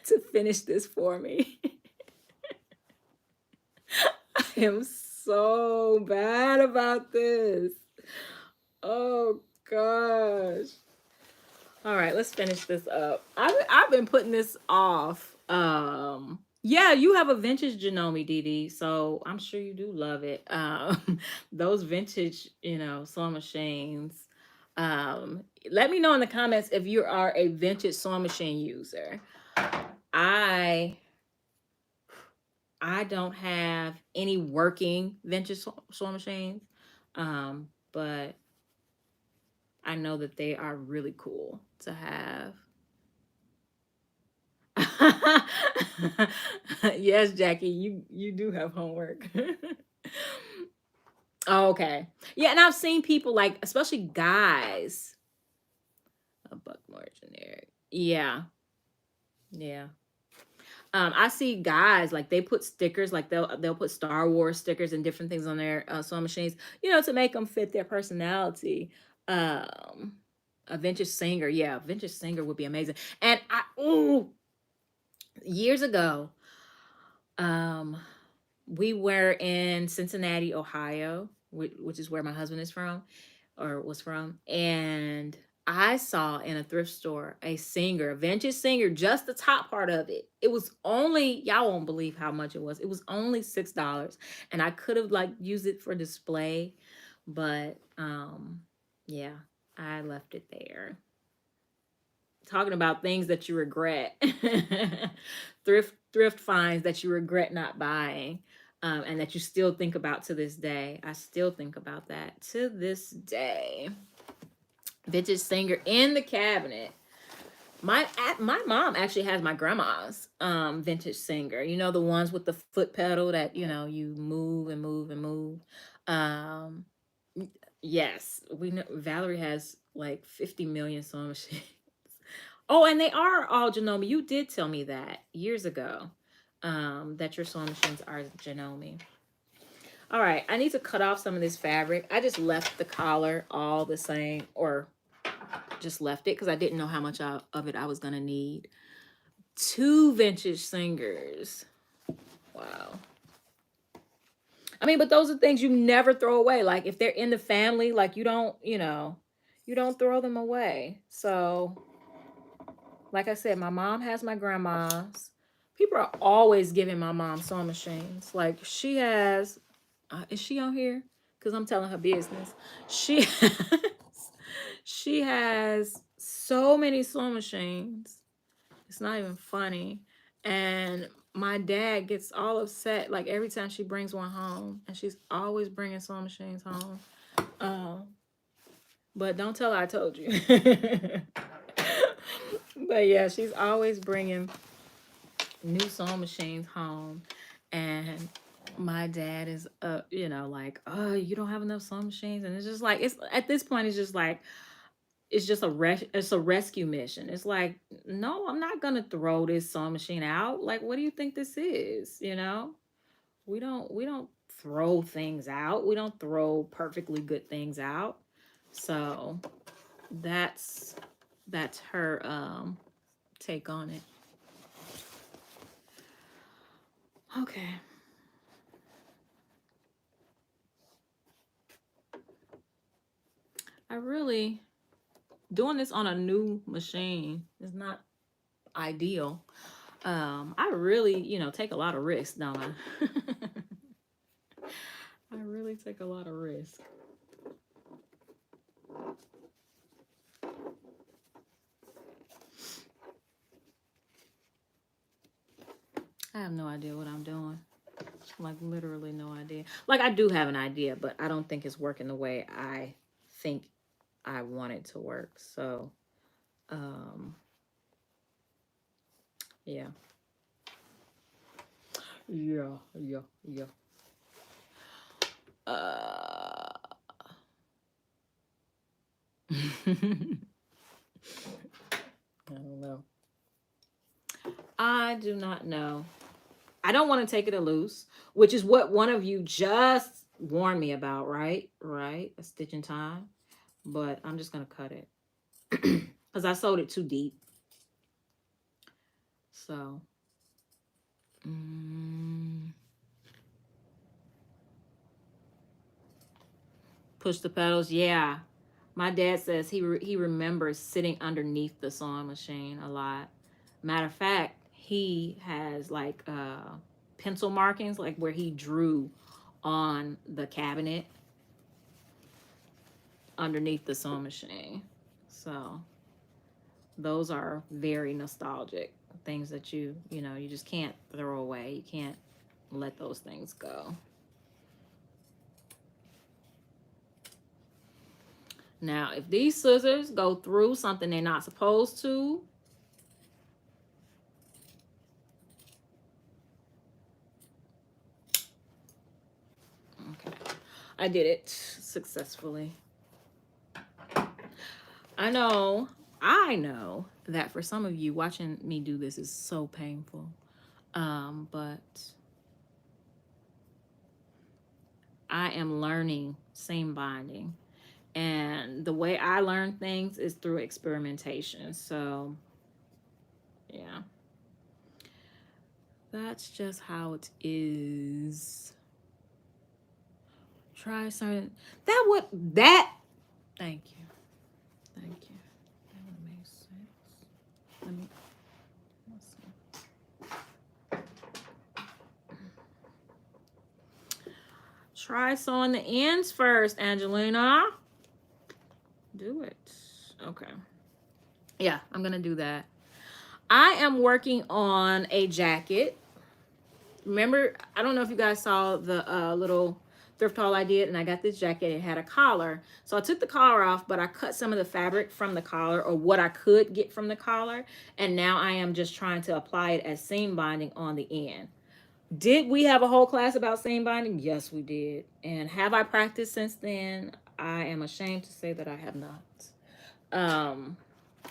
to finish this for me. I am so bad about this. Oh gosh. All right, let's finish this up. I've been putting this off. Yeah, you have a vintage Janome, Dee, so I'm sure you do love it. Those vintage, sewing machines. Let me know in the comments if you are a vintage sewing machine user. I don't have any working vintage sewing machines, but I know that they are really cool to have. Yes, Jackie, you do have homework. Oh, okay. Yeah, and I've seen people like, especially guys, a buck more generic. Yeah, yeah. I see guys like they put stickers, like they'll put Star Wars stickers and different things on their sewing machines, to make them fit their personality. Um, a vintage singer, yeah, vintage singer would be amazing. And years ago, um, we were in Cincinnati, Ohio, which is where my husband is from, or was from, and I saw in a thrift store a singer, a vintage singer, just the top part of it. It was only, y'all won't believe how much it was. It was only $6, and I could have like used it for display, but yeah, I left it there. Talking about things that you regret. Thrift finds that you regret not buying, and that you still think about to this day. I still think about that to this day. Vintage singer in the cabinet. My mom actually has my grandma's vintage singer. The ones with the foot pedal that you move and move and move. Um, yes, we know Valerie has like 50 million sewing machines. Oh, and they are all Janome. You did tell me that years ago, that your sewing machines are Janome. All right, I need to cut off some of this fabric. I just left the collar all the same, or just left it because I didn't know how much of it I was going to need. 2 vintage singers. Wow. I mean, but those are things you never throw away. Like if they're in the family, like you don't throw them away. So like I said, my mom has my grandma's. People are always giving my mom sewing machines. Like she has, is she on here? Because I'm telling her business. She she has so many sewing machines. It's not even funny. And my dad gets all upset like every time she brings one home, and she's always bringing sewing machines home. But don't tell her I told you. But yeah, she's always bringing new sewing machines home, and my dad is like, oh, you don't have enough sewing machines. And it's just like, it's at this point, it's just like, it's just it's a rescue mission. It's like, no, I'm not gonna throw this sewing machine out. Like, what do you think this is? You know, we don't throw things out. We don't throw perfectly good things out. So that's her take on it. Okay. I really doing this on a new machine is not ideal. I really, take a lot of risks, don't I? I really take a lot of risk. I have no idea what I'm doing. Like literally no idea. Like I do have an idea, but I don't think it's working the way I think I want it to work. So, um, yeah. Yeah, yeah, yeah. Uh, I don't know. I do not know. I don't want to take it a loose, which is what one of you just warned me about, right? Right? A stitch in time. But I'm just going to cut it because I sewed it too deep. So, push the pedals. Yeah. My dad says he remembers sitting underneath the sewing machine a lot. Matter of fact, he has like pencil markings, like where he drew on the cabinet underneath the sewing machine. So those are very nostalgic things that you just can't throw away. You can't let those things go. Now, if these scissors go through something they're not supposed to, okay, I did it successfully. I know that for some of you, watching me do this is so painful. But I am learning seam binding. And the way I learn things is through experimentation. So, yeah. That's just how it is. Try something. Thank you. Thank you. That would make sense. Let's see. Try sewing the ends first, Angelina. Do it. Okay. Yeah, I'm going to do that. I am working on a jacket. Remember, I don't know if you guys saw the little thrift haul I did, and I got this jacket. It had a collar. So I took the collar off, but I cut some of the fabric from the collar, or what I could get from the collar. And now I am just trying to apply it as seam binding on the end. Did we have a whole class about seam binding? Yes, we did. And have I practiced since then? I am ashamed to say that I have not.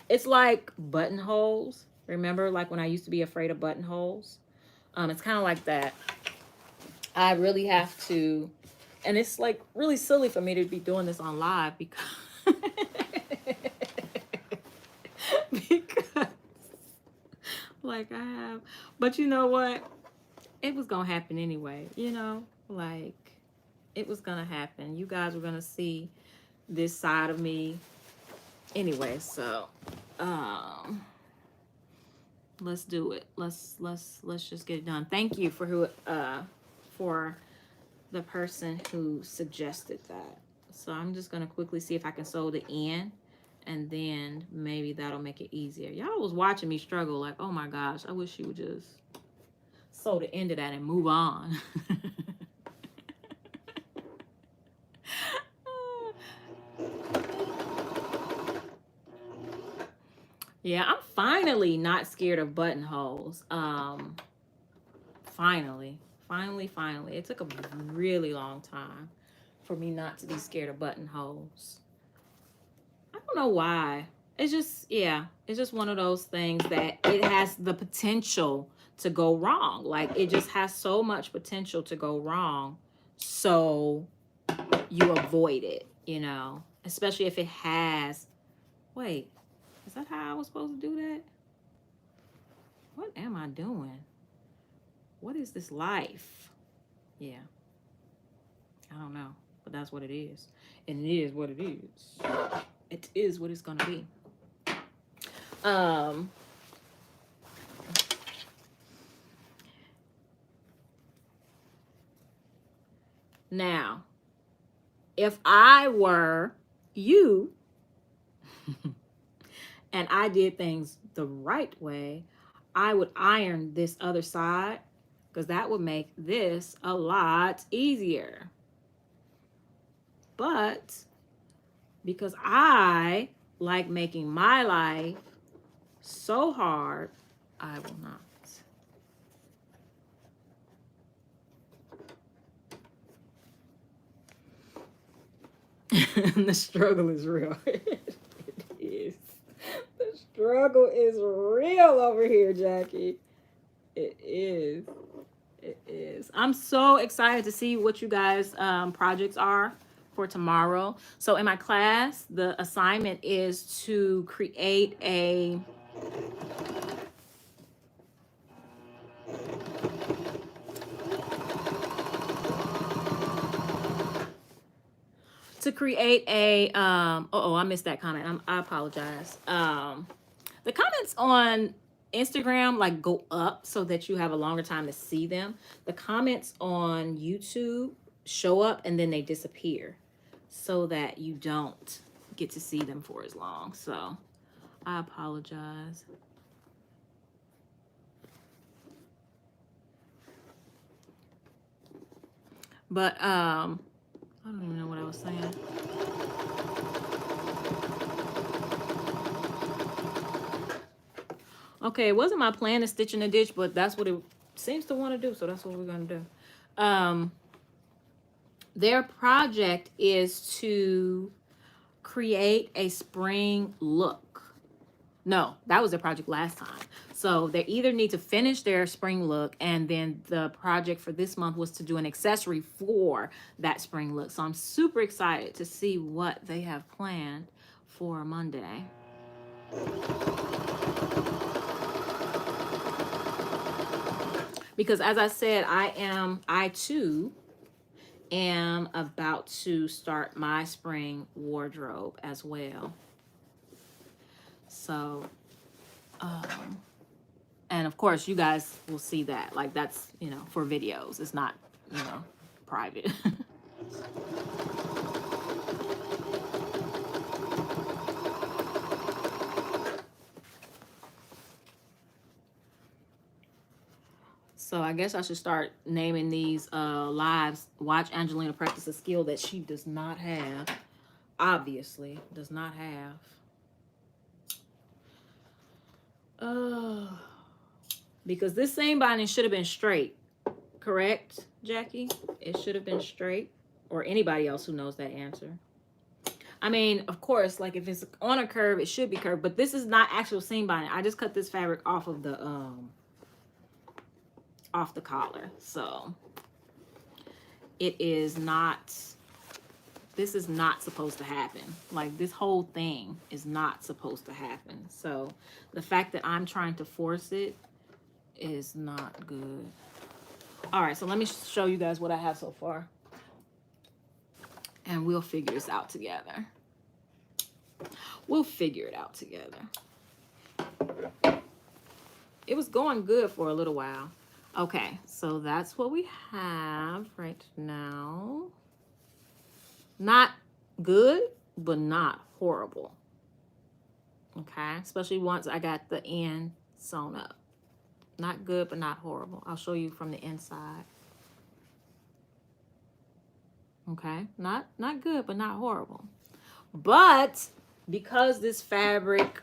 It's like buttonholes. Remember, like when I used to be afraid of buttonholes? It's kind of like that. I really have to, and it's like really silly for me to be doing this on live because because like I have, but you know what? It was gonna happen anyway. Like it was gonna happen. You guys were gonna see this side of me anyway. So, let's do it. Let's just get it done. Thank you for the person who suggested that. So I'm just gonna quickly see if I can sew the end, and then maybe that'll make it easier. Y'all was watching me struggle like, oh my gosh, I wish she would just sew the end of that and move on. Yeah, I'm finally not scared of buttonholes. Finally. It took a really long time for me not to be scared of buttonholes. I don't know why. It's just, yeah, it's just one of those things that it has the potential to go wrong. Like it just has so much potential to go wrong. So you avoid it, you know, especially if it has, wait, is that how I was supposed to do that? What am I doing? What is this life? Yeah, I don't know, but that's what it is. And it is what it is. It is what it's gonna be. Um, Now, if I were you and I did things the right way, I would iron this other side because that would make this a lot easier. But because I like making my life so hard, I will not. The struggle is real. It is. The struggle is real over here, Jackie. It is. It is. I'm so excited to see what you guys' projects are for tomorrow. So in my class, the assignment is to create a I missed that comment. I apologize. The comments on Instagram like go up so that you have a longer time to see them. The comments on YouTube show up and then they disappear so that you don't get to see them for as long. So I apologize. But I don't even know what I was saying. Okay, it wasn't my plan to stitch in the ditch, but that's what it seems to want to do, so that's what we're going to do. Their project is to create a spring look. No, that was their project last time. So they either need to finish their spring look, and then the project for this month was to do an accessory for that spring look. So I'm super excited to see what they have planned for Monday. Because as I said, I too am about to start my spring wardrobe as well. So, and of course you guys will see that, like that's, you know, for videos. It's not, you know, private. So I guess I should start naming these lives. Watch Angelina practice a skill that she does not have. Obviously, does not have. Because this seam binding should have been straight. Correct, Jackie? It should have been straight. Or anybody else who knows that answer. I mean, of course, like if it's on a curve, it should be curved. But this is not actual seam binding. I just cut this fabric off of the collar. So it is not, this is not supposed to happen. Like this whole thing is not supposed to happen. So the fact that I'm trying to force it is not good. All right, so let me show you guys what I have so far. And we'll figure this out together. We'll figure it out together. It was going good for a little while. Okay, so that's what we have right now. Not good, but not horrible. Okay, especially once I got the end sewn up. Not good, but not horrible. I'll show you from the inside. Okay, not good, but not horrible. But because this fabric,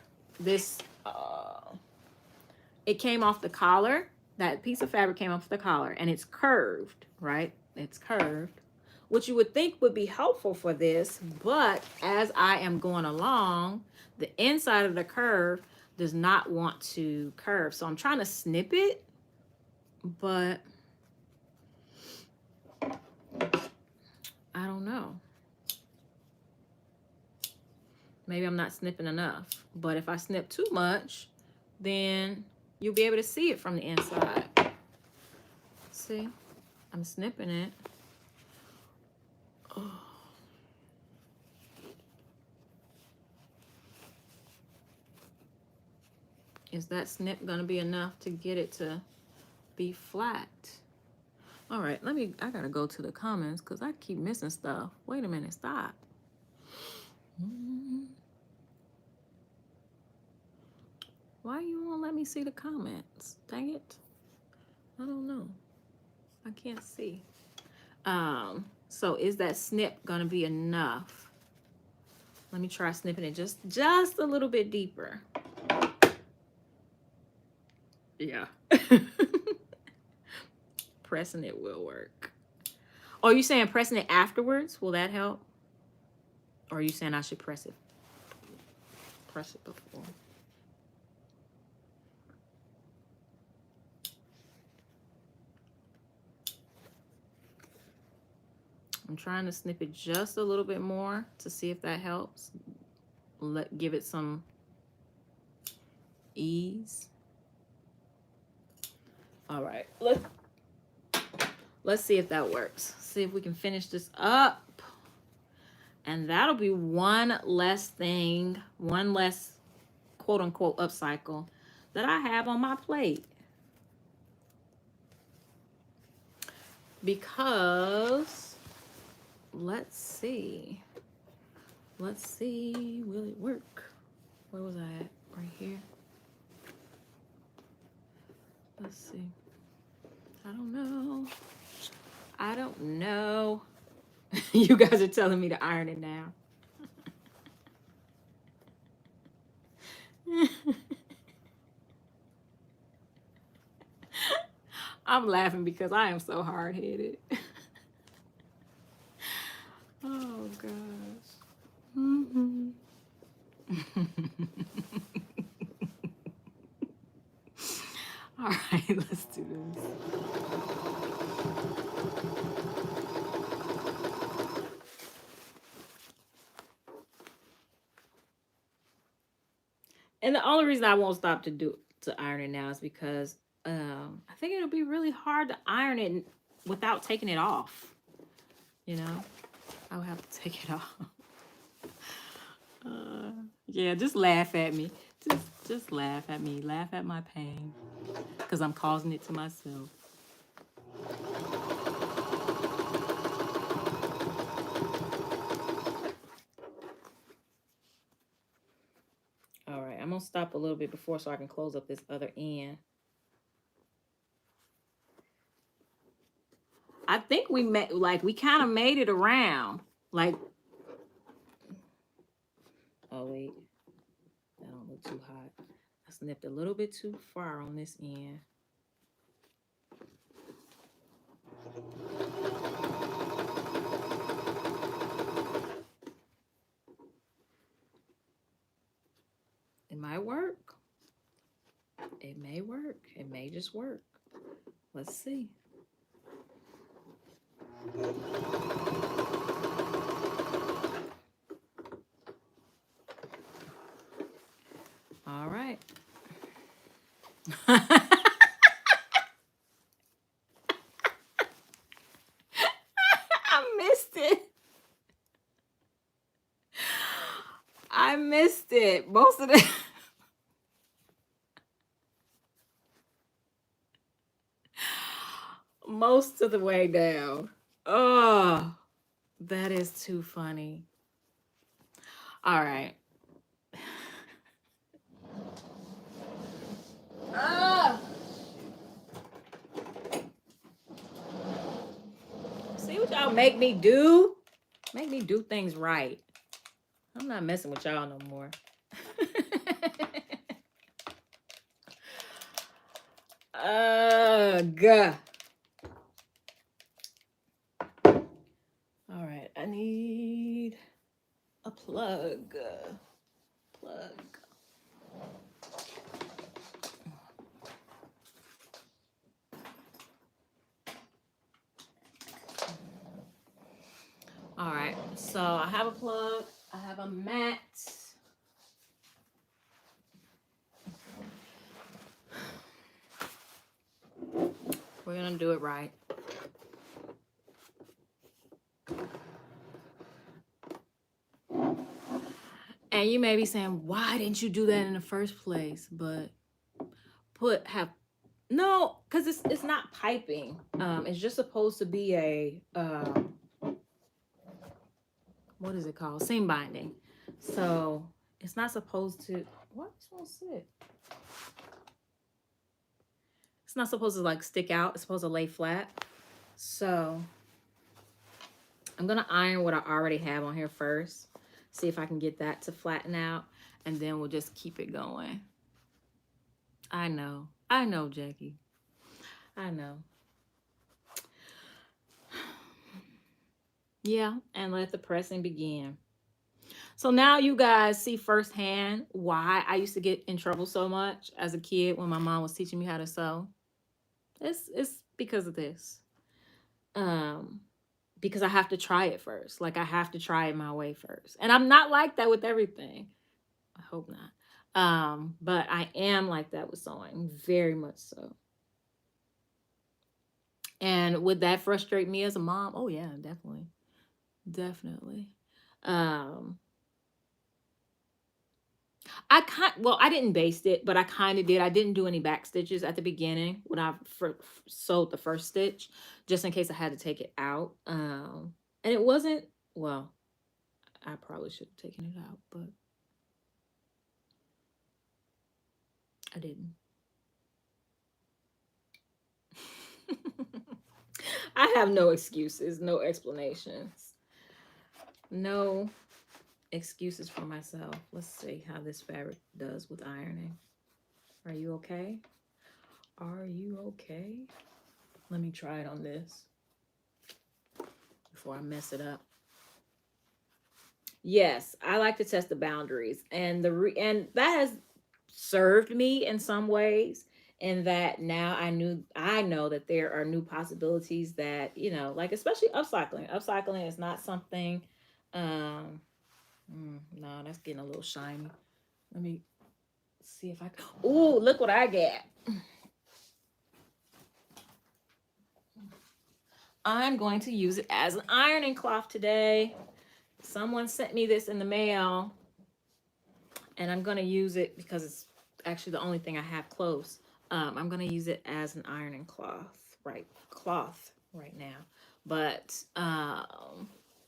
it came off the collar. That piece of fabric came off the collar, and it's curved, right? It's curved. which you would think would be helpful for this, but as I am going along, the inside of the curve does not want to curve. So I'm trying to snip it, but I don't know. Maybe I'm not snipping enough, but if I snip too much, then you'll be able to see it from the inside. See, I'm snipping it. Oh. Is that snip gonna be enough to get it to be flat? All right, I gotta go to the comments because I keep missing stuff. Wait a minute, stop. Why you won't let me see the comments? Dang it. I don't know. I can't see. So is that snip gonna be enough? Let me try snipping it just a little bit deeper. Yeah. Pressing it will work. Oh, you saying pressing it afterwards? Will that help? Or are you saying I should press it before? I'm trying to snip it just a little bit more to see if that helps. Give it some ease. All right, let's see if that works. See if we can finish this up. And that'll be one less thing, one less quote unquote upcycle that I have on my plate. Because let's see, will it work? Where was I at? Right here. Let's see. I don't know. You guys are telling me to iron it now. I'm laughing because I am so hard-headed. Oh, gosh. Mm-hmm. All right, let's do this. And the only reason I won't stop to iron it now is because I think it'll be really hard to iron it without taking it off. You know, I'll have to take it off. Yeah, just laugh at me. Just laugh at me. Laugh at my pain. Because I'm causing it to myself. All right, I'm going to stop a little bit before so I can close up this other end. I think we kind of made it around. Like, oh, wait. That don't look too hot. I snipped a little bit too far on this end. It might work. It may work. It may just work. Let's see. All right. I missed it. I missed it. Most of the most of the way down. Oh, that is too funny. All right. See what y'all make me do? Make me do things right. I'm not messing with y'all no more. Ugh. need a plug. All right, so I have a plug. I have a mat. We're gonna do it right. And you may be saying, why didn't you do that in the first place? But no, because it's not piping. It's just supposed to be a what is it called? Seam binding. So it's not supposed to. What is supposed to sit? It's not supposed to like stick out. It's supposed to lay flat. So I'm gonna iron what I already have on here first. See if I can get that to flatten out, and then we'll just keep it going. I know, Jackie. I know. Yeah, and let the pressing begin. So now you guys see firsthand why I used to get in trouble so much as a kid when my mom was teaching me how to sew. It's because of this. Because I have to try it first. Like I have to try it my way first. And I'm not like that with everything. I hope not. But I am like that with sewing, very much so. And would that frustrate me as a mom? Oh yeah, definitely. I didn't baste it, but I kind of did. I didn't do any back stitches at the beginning when I sewed the first stitch, just in case I had to take it out. And it wasn't, well, I probably should have taken it out, but I didn't. I have no excuses, no explanations, no excuses for myself. Let's see how this fabric does with ironing. Are you okay? Are you okay? Let me try it on this before I mess it up. Yes, I like to test the boundaries, and and that has served me in some ways. In that now I know that there are new possibilities that, you know, like especially upcycling. Upcycling is not something. No, that's getting a little shiny. Let me see if I can. Ooh, look what I get. I'm going to use it as an ironing cloth today. Someone sent me this in the mail, and I'm going to use it because it's actually the only thing I have close. I'm going to use it as an ironing cloth right now. But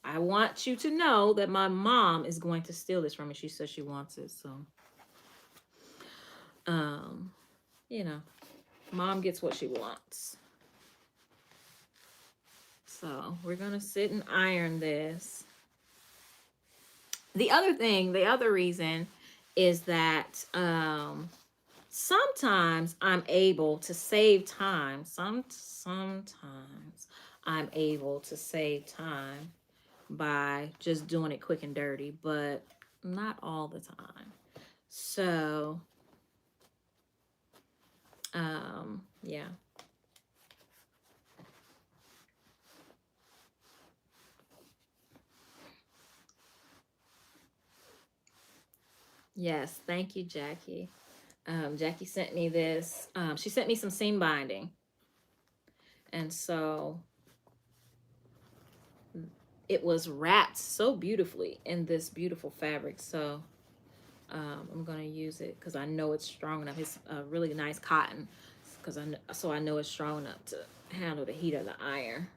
I want you to know that my mom is going to steal this from me. She says she wants it. So, you know, mom gets what she wants. So we're going to sit and iron this. The other reason is that sometimes I'm able to save time. Sometimes I'm able to save time by just doing it quick and dirty, but not all the time. So, yeah. Yes, thank you, Jackie. Jackie sent me this. She sent me some seam binding. And so it was wrapped so beautifully in this beautiful fabric. So I'm going to use it because I know it's strong enough. It's a really nice cotton so I know it's strong enough to handle the heat of the iron.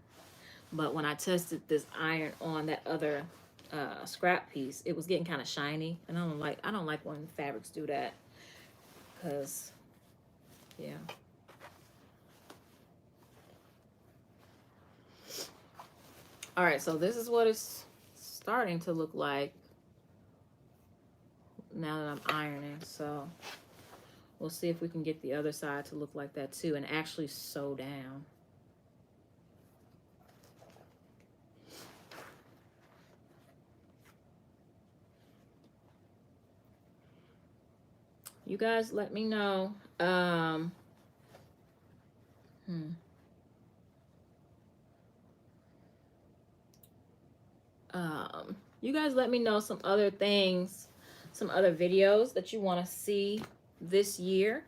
But when I tested this iron on that other scrap piece, it was getting kind of shiny, and I don't like when fabrics do that, because yeah. All right, so this is what it's starting to look like now that I'm ironing. So we'll see if we can get the other side to look like that too and actually sew down. You guys let me know. Hmm. You guys let me know some other things, some other videos that you want to see this year.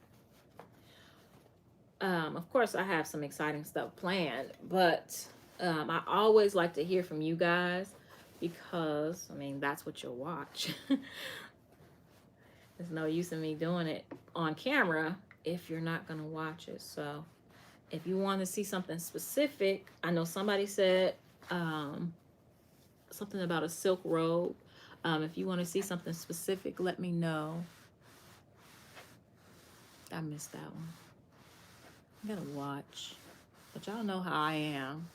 Of course, I have some exciting stuff planned, but I always like to hear from you guys because, I mean, that's what you'll watch. There's no use in me doing it on camera if you're not going to watch it. So if you want to see something specific, I know somebody said something about a silk robe. If you want to see something specific, let me know. I missed that one. I gotta watch. But y'all know how I am.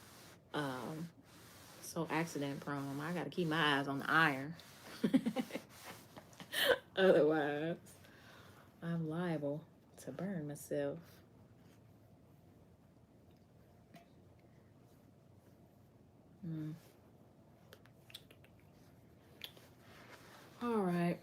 So accident prone. I gotta keep my eyes on the iron. Otherwise, I'm liable to burn myself. All right.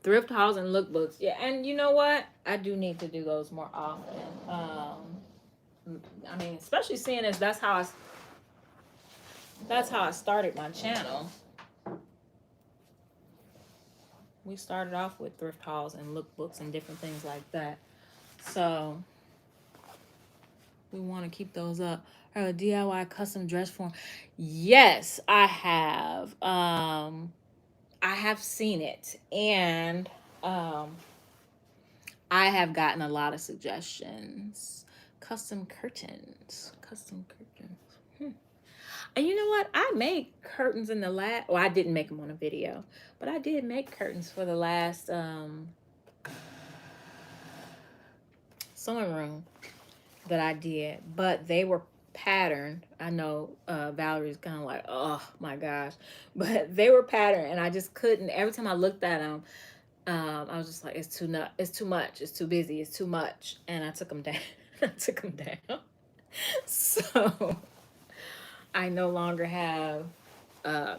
Thrift hauls and lookbooks. Yeah, and you know what? I do need to do those more often. I mean, especially seeing as that's how I started my channel. We started off with thrift hauls and lookbooks and different things like that. So we want to keep those up. DIY custom dress form. Yes, I have. I have seen it, and I have gotten a lot of suggestions. Custom curtains. Custom curtains. And you know what? I made curtains in the last. Well, I didn't make them on a video, but I did make curtains for the last sewing room that I did, but they were patterned. I know Valerie's kind of like, oh my gosh, but they were patterned, and I just couldn't. Every time I looked at them, I was just like, it's too it's too much, it's too busy, it's too much, and I took them down. I took them down. So I no longer have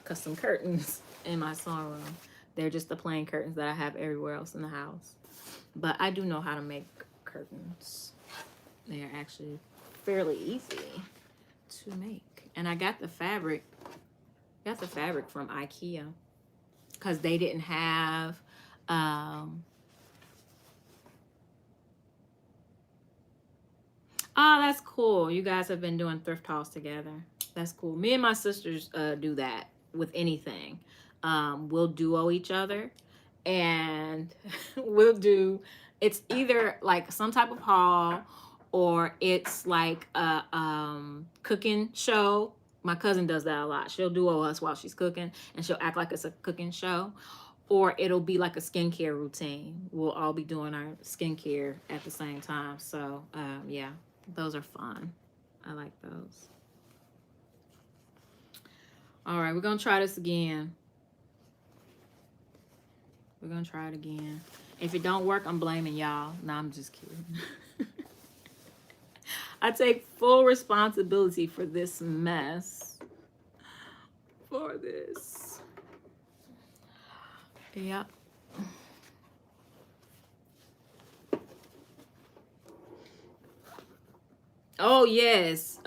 custom curtains in my sewing room. They're just the plain curtains that I have everywhere else in the house. But I do know how to make curtains. They are actually fairly easy to make. And I got the fabric from IKEA because they didn't have oh, that's cool. You guys have been doing thrift hauls together. That's cool. Me and my sisters do that with anything. We'll duo each other, and we'll do. It's either like some type of haul, or it's like a cooking show. My cousin does that a lot. She'll duo us while she's cooking, and she'll act like it's a cooking show. Or it'll be like a skincare routine. We'll all be doing our skincare at the same time. So yeah, those are fun. I like those. All right, we're gonna try this again. We're gonna try it again. If it don't work, I'm blaming y'all. No, I'm just kidding. I take full responsibility for this mess. For this. Yep. Oh yes.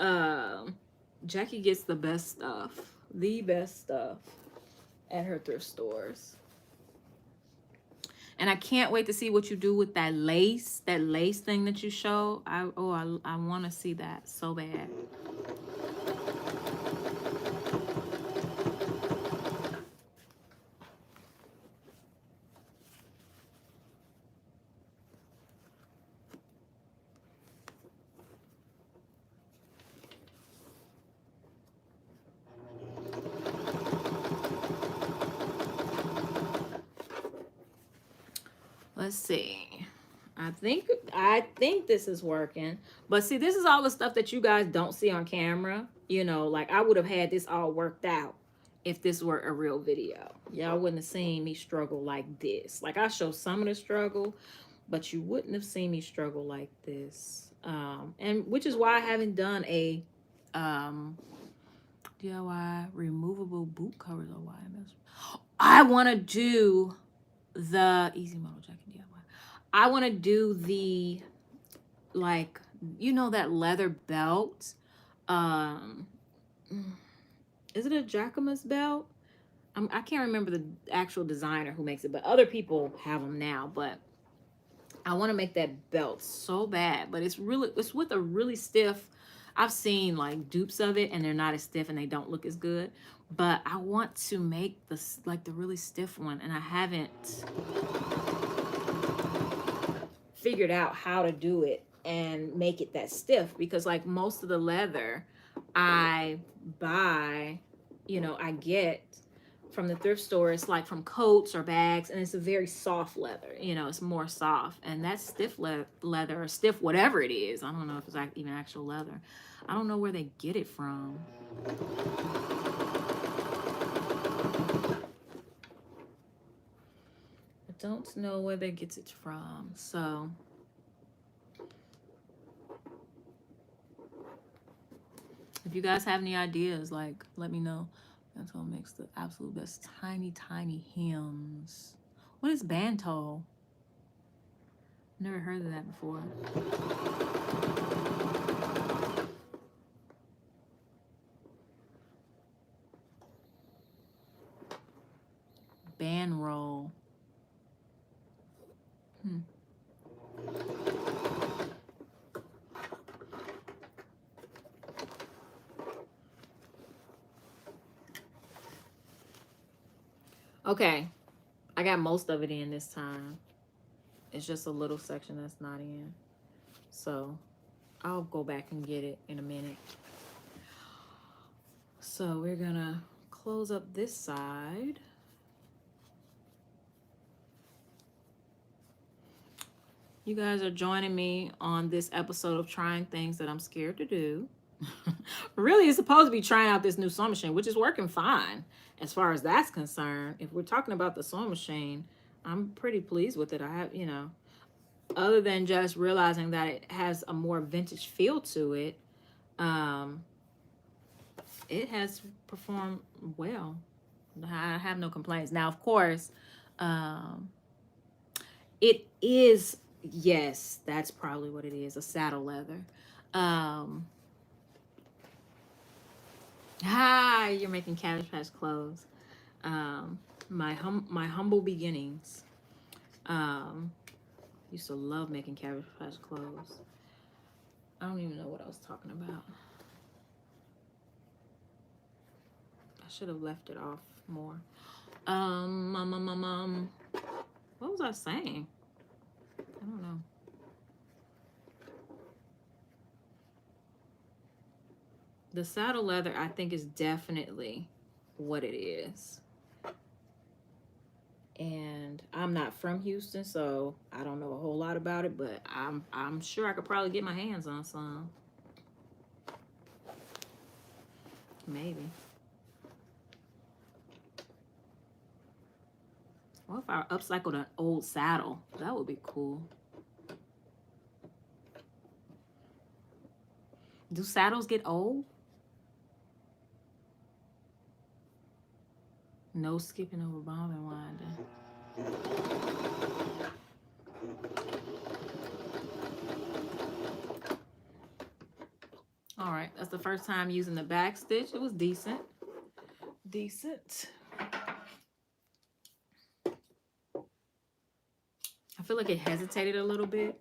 Jackie gets the best stuff. The best stuff at her thrift stores. And I can't wait to see what you do with that lace thing that you show. I want to see that so bad. Let's see. I think this is working. But see, this is all the stuff that you guys don't see on camera. You know, like I would have had this all worked out if this were a real video. Y'all wouldn't have seen me struggle like this. Like, I show some of the struggle, but you wouldn't have seen me struggle like this. And which is why I haven't done a DIY removable boot covers or YMS. I want to do the easy model jacket DIY. I want to do the, like, you know, that leather belt. Is it a Jacomus belt? I can't remember the actual designer who makes it, but other people have them now. But I want to make that belt so bad, but it's with a really stiff. I've seen like dupes of it and they're not as stiff and they don't look as good, but I want to make this like the really stiff one, and I haven't figured out how to do it and make it that stiff, because like most of the leather I buy, you know, I get from the thrift store, it's like from coats or bags, and it's a very soft leather, you know, it's more soft. And that stiff leather or stiff whatever it is, I don't know if it's like even actual leather, I don't know where they get it from. I don't know where they get it from. So if you guys have any ideas, like, let me know. That's what makes the absolute best tiny hems. What is Banto? Never heard of that before. Band roll. Okay, I got most of it in this time. It's just a little section that's not in. So I'll go back and get it in a minute. So we're gonna close up this side. You guys are joining me on this episode of trying things that I'm scared to do. Really, it's supposed to be trying out this new sewing machine, which is working fine as far as that's concerned. If we're talking about the sewing machine, I'm pretty pleased with it. I have, you know, other than just realizing that it has a more vintage feel to it, it has performed well. I have no complaints. Now, of course, it is, yes, that's probably what it is, a saddle leather. Hi, you're making Cabbage Patch clothes. My humble beginnings. Used to love making Cabbage Patch clothes. I don't even know what I was talking about. I should have left it off more. What was I saying? I don't know. The saddle leather, I think, is definitely what it is. And I'm not from Houston, so I don't know a whole lot about it, but I'm sure I could probably get my hands on some. Maybe. What if I upcycled an old saddle? That would be cool. Do saddles get old? No skipping over bomb and winding. All right, that's the first time using the back stitch. It was decent. Decent. I feel like it hesitated a little bit.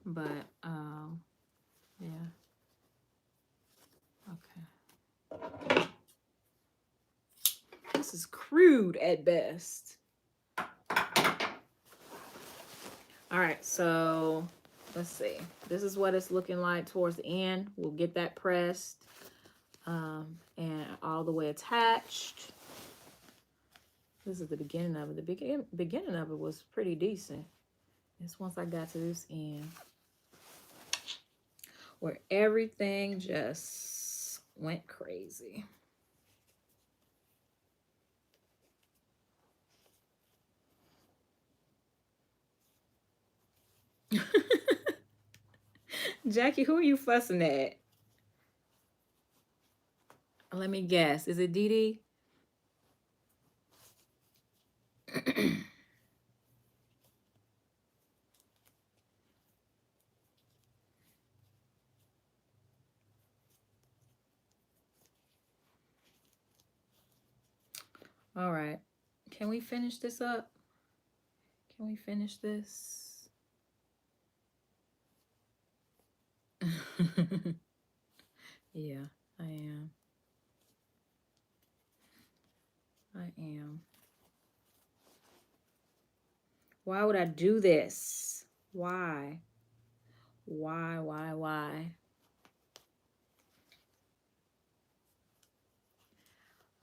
But, yeah. Okay. This is crude at best. All right, so let's see. This is what it's looking like towards the end. We'll get that pressed and all the way attached. This is the beginning of it. The beginning of it was pretty decent. It's once I got to this end where everything just went crazy. Jackie, who are you fussing at? Let me guess. Is it Dee Dee? All right. Can we finish this up? Can we finish this? Yeah, I am. I am. Why would I do this? Why? Why?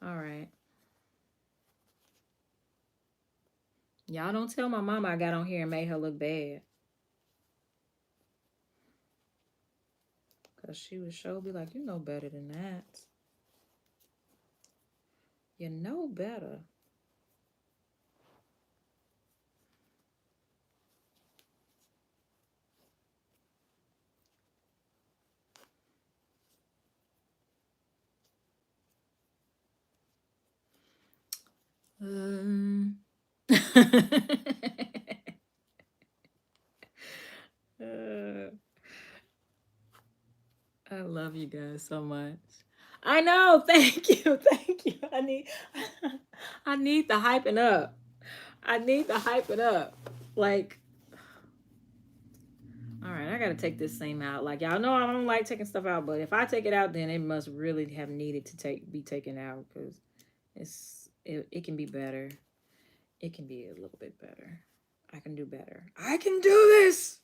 All right. Y'all don't tell my mama I got on here and made her look bad. Because she would sure be like, you know better than that. You know better. Uh, I love you guys so much. I know. Thank you. Thank you. I need the hyping up. I need the hyping up. Like, all right, I gotta take this same out. Like, y'all know I don't like taking stuff out, but if I take it out, then it must really have needed to be taken out because it can be better. It can be a little bit better. I can do better. I can do this.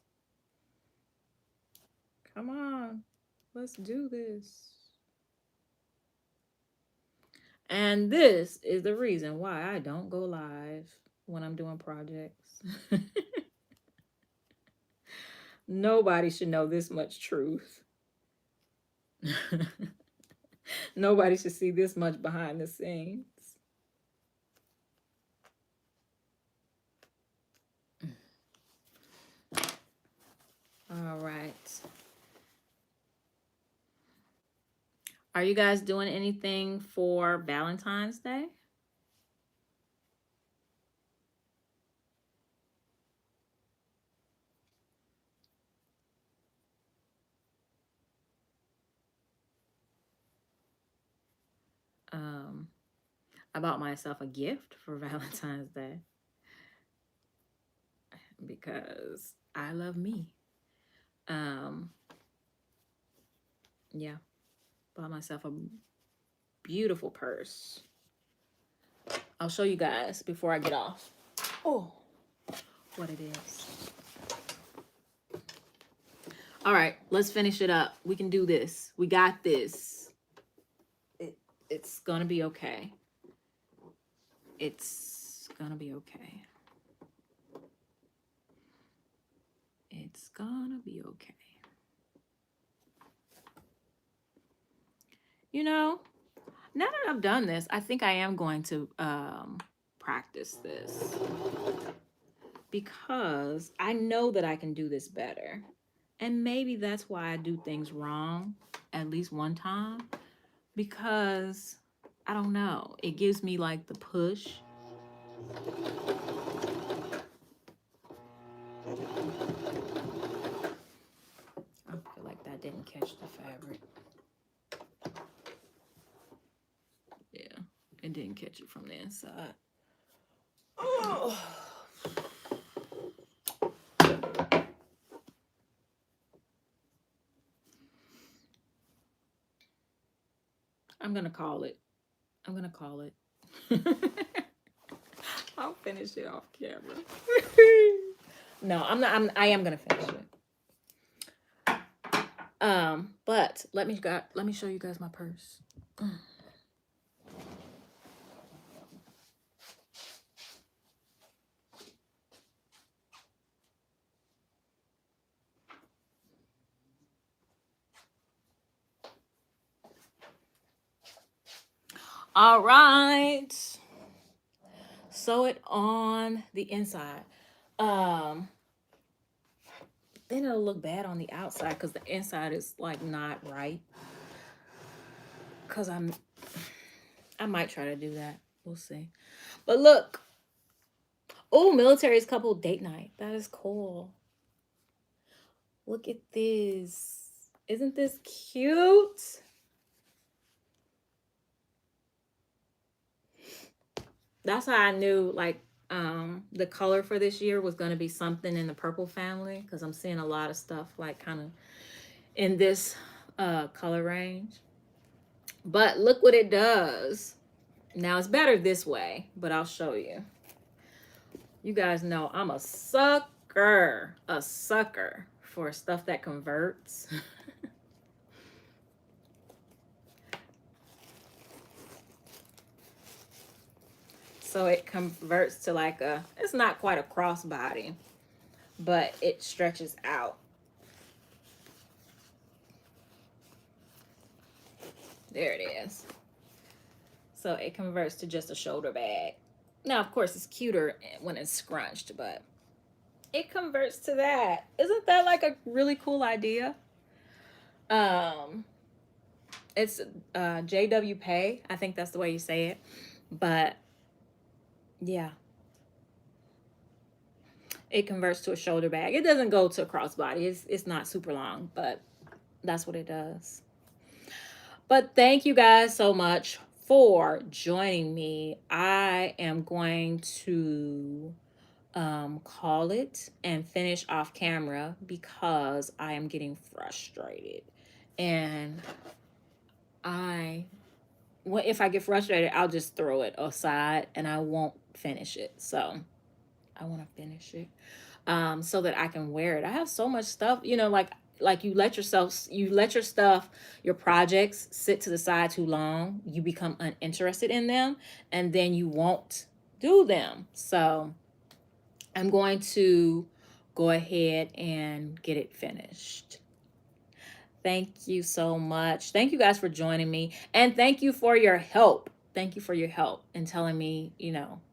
Come on. Let's do this. And this is the reason why I don't go live when I'm doing projects. Nobody should know this much truth. Nobody should see this much behind the scenes. All right. Are you guys doing anything for Valentine's Day? I bought myself a gift for Valentine's Day because I love me. Yeah, bought myself a beautiful purse. I'll show you guys before I get off. Oh, what it is. All right, let's finish it up. We can do this. We got this. It's gonna be okay. It's gonna be okay. It's gonna be okay. You know, now that I've done this, I think I am going to practice this because I know that I can do this better. And maybe that's why I do things wrong at least one time, because I don't know, it gives me like the push. I feel like that didn't catch the fabric. Yeah, it didn't catch it from the inside. Oh. I'm gonna call it. I'll finish it off camera. No, I'm not. I am gonna finish it. But let me show you guys my purse. All right. Sew it on the inside. Um, then it'll look bad on the outside because the inside is like not right. Cause I might try to do that. We'll see. But look, oh, military's couple date night. That is cool. Look at this. Isn't this cute? That's how I knew like the color for this year was going to be something in the purple family because I'm seeing a lot of stuff like kind of in this color range. But look what it does. Now it's better this way, but I'll show you. You guys know I'm a sucker for stuff that converts. So it converts to like it's not quite a crossbody, but it stretches out. There it is. So it converts to just a shoulder bag. Now, of course, it's cuter when it's scrunched, but it converts to that. Isn't that like a really cool idea? It's JW Pay. I think that's the way you say it. But yeah, it converts to a shoulder bag. It doesn't go to a crossbody. It's not super long, but that's what it does. But thank you guys so much for joining me. I am going to call it and finish off camera because I am getting frustrated. And if I get frustrated, I'll just throw it aside and I won't finish it. So I want to finish it so that I can wear it. I have so much stuff, like you let your stuff, your projects sit to the side too long, you become uninterested in them, and then you won't do them. So I'm going to go ahead and get it finished. Thank you so much. Thank you guys for joining me. And thank you for your help. Thank you for your help in telling me,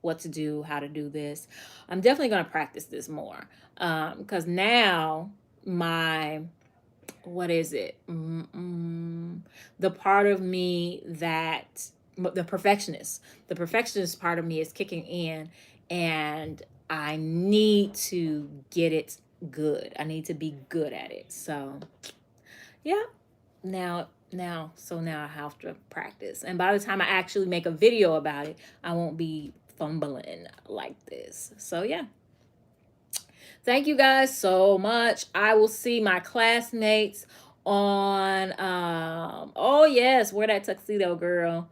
what to do, how to do this. I'm definitely going to practice this more. Because now what is it? The part of me the perfectionist part of me is kicking in, and I need to get it good. I need to be good at it. So yeah, now I have to practice, and by the time I actually make a video about it, I won't be fumbling like this. So yeah, thank you guys so much. I will see my classmates on oh yes, wear that tuxedo, girl.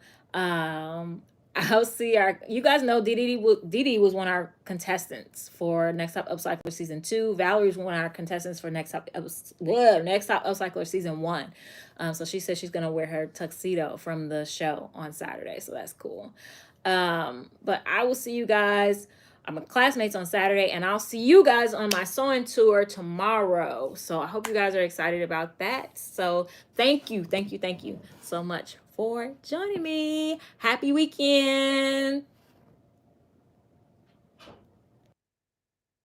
I'll see you guys know Didi was one of our contestants for Next Top Upcycler season 2. Valerie's one of our contestants for Next Top Upcycler season 1. So she said she's gonna wear her tuxedo from the show on Saturday, so that's cool. But I will see you guys. I'm a classmates on Saturday, and I'll see you guys on my sewing tour tomorrow. So I hope you guys are excited about that. So thank you so much for joining me. Happy weekend.